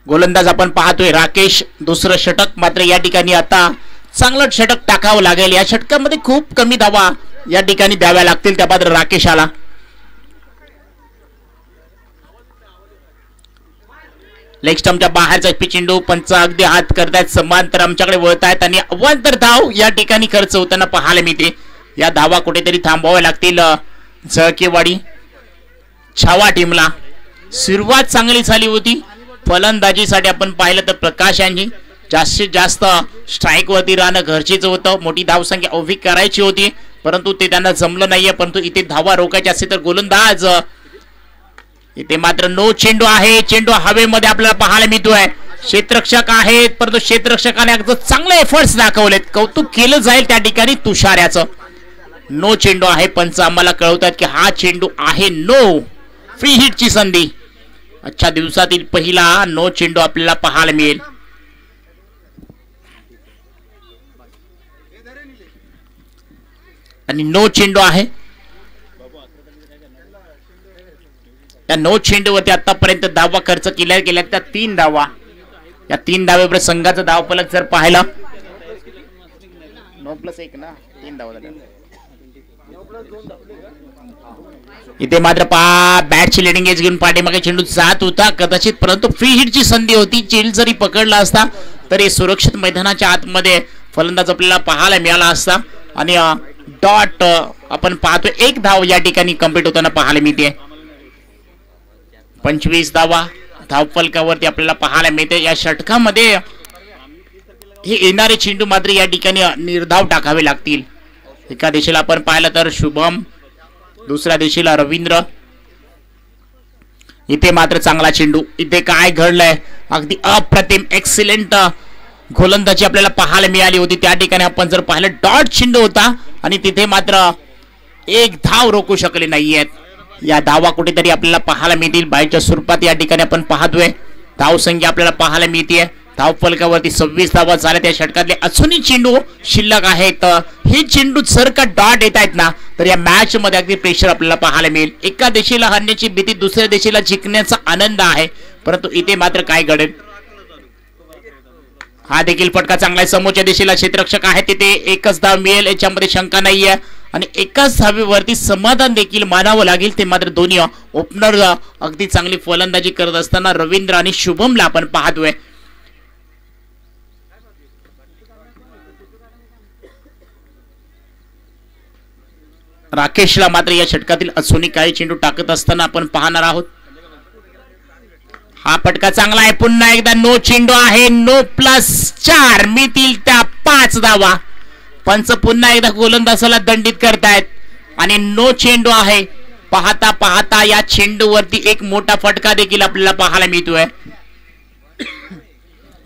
गोलंदाज आपण पाहतोय राकेश. दुसरं षटक मात्र या ठिकाणी आता चांगलं षटक टाकावं लागेल. या षटकामध्ये खूप कमी धावा या ठिकाणी द्याव्या लागतील त्या मात्र राकेशाला. लेग स्टंपच्या बाहेरचा चेंडू पंच अगदी हात करतायत, समांतर आमच्याकडे वळतायत आणि अवांतर धाव या ठिकाणी खर्च होताना पाहायला मिळते. या धावा कुठेतरी थांबवाव्या लागतील जळकेवाडी छावा टीमला. सुरुवात चांगली झाली होती फलंदाजीसाठी आपण पाहिलं तर प्रकाश यांनी जास्तीत जास्त स्ट्राईक वरती राहणं गरजेचं होतं. मोठी धावसंख्या उभी करायची होती परंतु ते त्यांना जमलं नाहीये. परंतु इथे धावा रोखायची असेल तर गोलंदाज इथे मात्र नो चेंडू आहे. चेंडू हवेमध्ये आपल्याला पाहायला मिळतोय. क्षेत्ररक्षक आहेत परंतु क्षेत्ररक्षकाने अगदी चांगले एफर्ट्स दाखवलेत, कौतुक केलं जाईल त्या ठिकाणी तुषार्याचं. नो चेंडू आहे, पंच आम्हाला कळवतात की हा चेंडू आहे नो. फ्री हिटची संधी आजच्या दिवसातील पहिला नो चेंडू आपल्याला पाहायला मिळेल. आणि नो चेंडू आहे. त्या नो चेंडूवरती आतापर्यंत धावा खर्च केल्या त्या 3 धावा. या 3 धावेवर संघाचा धाव फलक जर पाहिला 9+1 ना 3 धावा झाल्या. इथे मात्र बॅटची लिडिंग एज घेऊन पाठीमागे चेंडू जात होता कदाचित, परंतु फ्री हिटची संधी होती. चेंडू जरी पकडला असता तरी सुरक्षित मैदानाच्या आतमध्ये फलंदाज आपल्याला पाहायला मिळाला असता. आणि डॉट आपण पाहतो 1 धाव या ठिकाणी कंप्लीट होताना पाहायला मिळते. 25 धावा धावफलकावरती आपल्याला पाहायला मिळते. या षटकामध्ये हे येणारे चेंडू मात्र या ठिकाणी निर्धाव टाकावे लागतील. एका दिशेला आपण पाहिलं तर शुभम, दुसऱ्या दिशेला रवींद्र. इथे मात्र चांगला चेंडू. इथे काय घडलंय, अगदी अप्रतिम एक्सिलेंट गोलंदाजी आपल्याला पाहायला मिळाली होती. त्या ठिकाणी आपण जर पाहिलं डॉट चेंडू होता आणि तिथे मात्र 1 धाव रोखू शकले नाहीयेत. या धावा कुठेतरी आपल्याला पाहायला मिळतील बाहेरच्या स्वरूपात. या ठिकाणी आपण पाहतोय धाव संख्या आपल्याला पाहायला मिळते. धाव फलकावरती 26 धावा झाल्या त्या षटकातले अजूनही चेंडू शिल्लक आहेत. हे चेंडू जर का डॉट येत आहेत ना तर या मॅच मध्ये अगदी प्रेशर आपल्याला पाहायला मिळेल. एका दिशेला हरण्याची भीती, दुसऱ्या दिशेला जिंकण्याचा आनंद आहे, परंतु इथे मात्र काय घडेल. हा देखील फटका चांगला आहे. समोरच्या दिशेला क्षेत्ररक्षक आहे, तिथे 1च धाव मिळेल याच्यामध्ये शंका नाहीये. आणि एकाच धावेवरती समाधान देखील मानावं लागेल. ते मात्र दोन्ही ओपनर अगदी चांगली फलंदाजी करत असताना रवींद्र आणि शुभमला आपण पाहतोय. राकेशला मात्र या षटकातील अजूनही काही चेंडू टाकत असताना आपण पाहणार आहोत. हा फटका चांगला आहे. पुन्हा एकदा नो चेंडू आहे. नो+4 मिळतील त्या 5 धावा. पंच पुन्हा एकदा गोलंदाजाला दंडित करतायत आणि नो चेंडू आहे. पाहता पाहता या चेंडूवरती एक मोठा फटका देखील आपल्याला पाहायला मिळतोय.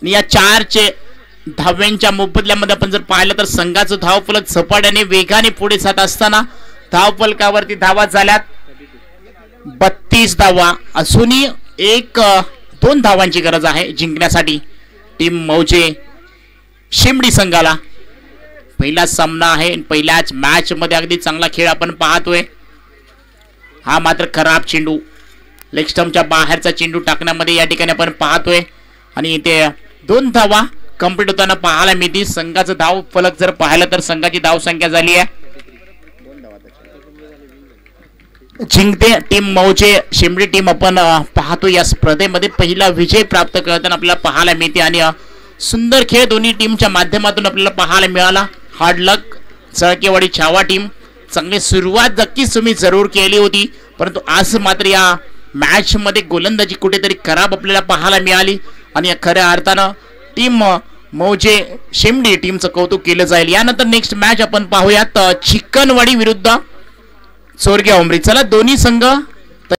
या 4 धाव्यांच्या मोबदल्यामध्ये आपण जर पाहिलं तर संघाचं धावफलक झपाट्याने वेगाने पुढे जात असताना धावफलकावरती धावा झाल्यात 32 धावा. अजूनही 1-2 धावांची गरज आहे जिंकण्यासाठी टीम मौजे शिमडी संघाला. पहिला सामना आहे, पहिल्याच मॅच मध्ये अगदी चांगला खेळ आपण पाहतोय. हा मात्र खराब चेंडू, लेग स्टंपच्या बाहेरचा चेंडू टाकण्यामध्ये या ठिकाणी आपण पाहतोय. आणि इथे 2 धावा कंप्लीट होताना पाहायला मिळतील. संघाचं धाव फलक जर पाहिलं तर संघाची धाव संख्या झाली आहे. जिंकते टीम मौजे शिमडी टीम आपण पाहतो. या स्पर्धेमध्ये पहिला विजय प्राप्त करताना आपल्याला पाहायला मिळते. आणि सुंदर खेळ दोन्ही टीमच्या माध्यमातून आपल्याला पाहायला मिळाला. हार्ड लक चळकेवाडी छावा टीम. चांगली सुरुवात नक्कीच तुम्ही जरूर केली होती, परंतु आज मात्र या मॅच मध्ये गोलंदाजी कुठेतरी खराब आपल्याला पाहायला मिळाली. आणि या खऱ्या अर्थानं टीम मौजे शिमडी टीमचं कौतुक केलं जाईल. यानंतर नेक्स्ट मॅच आपण पाहूयात चिकनवाडी विरुद्ध चोरग्या उमरी. चला दोन्ही संघ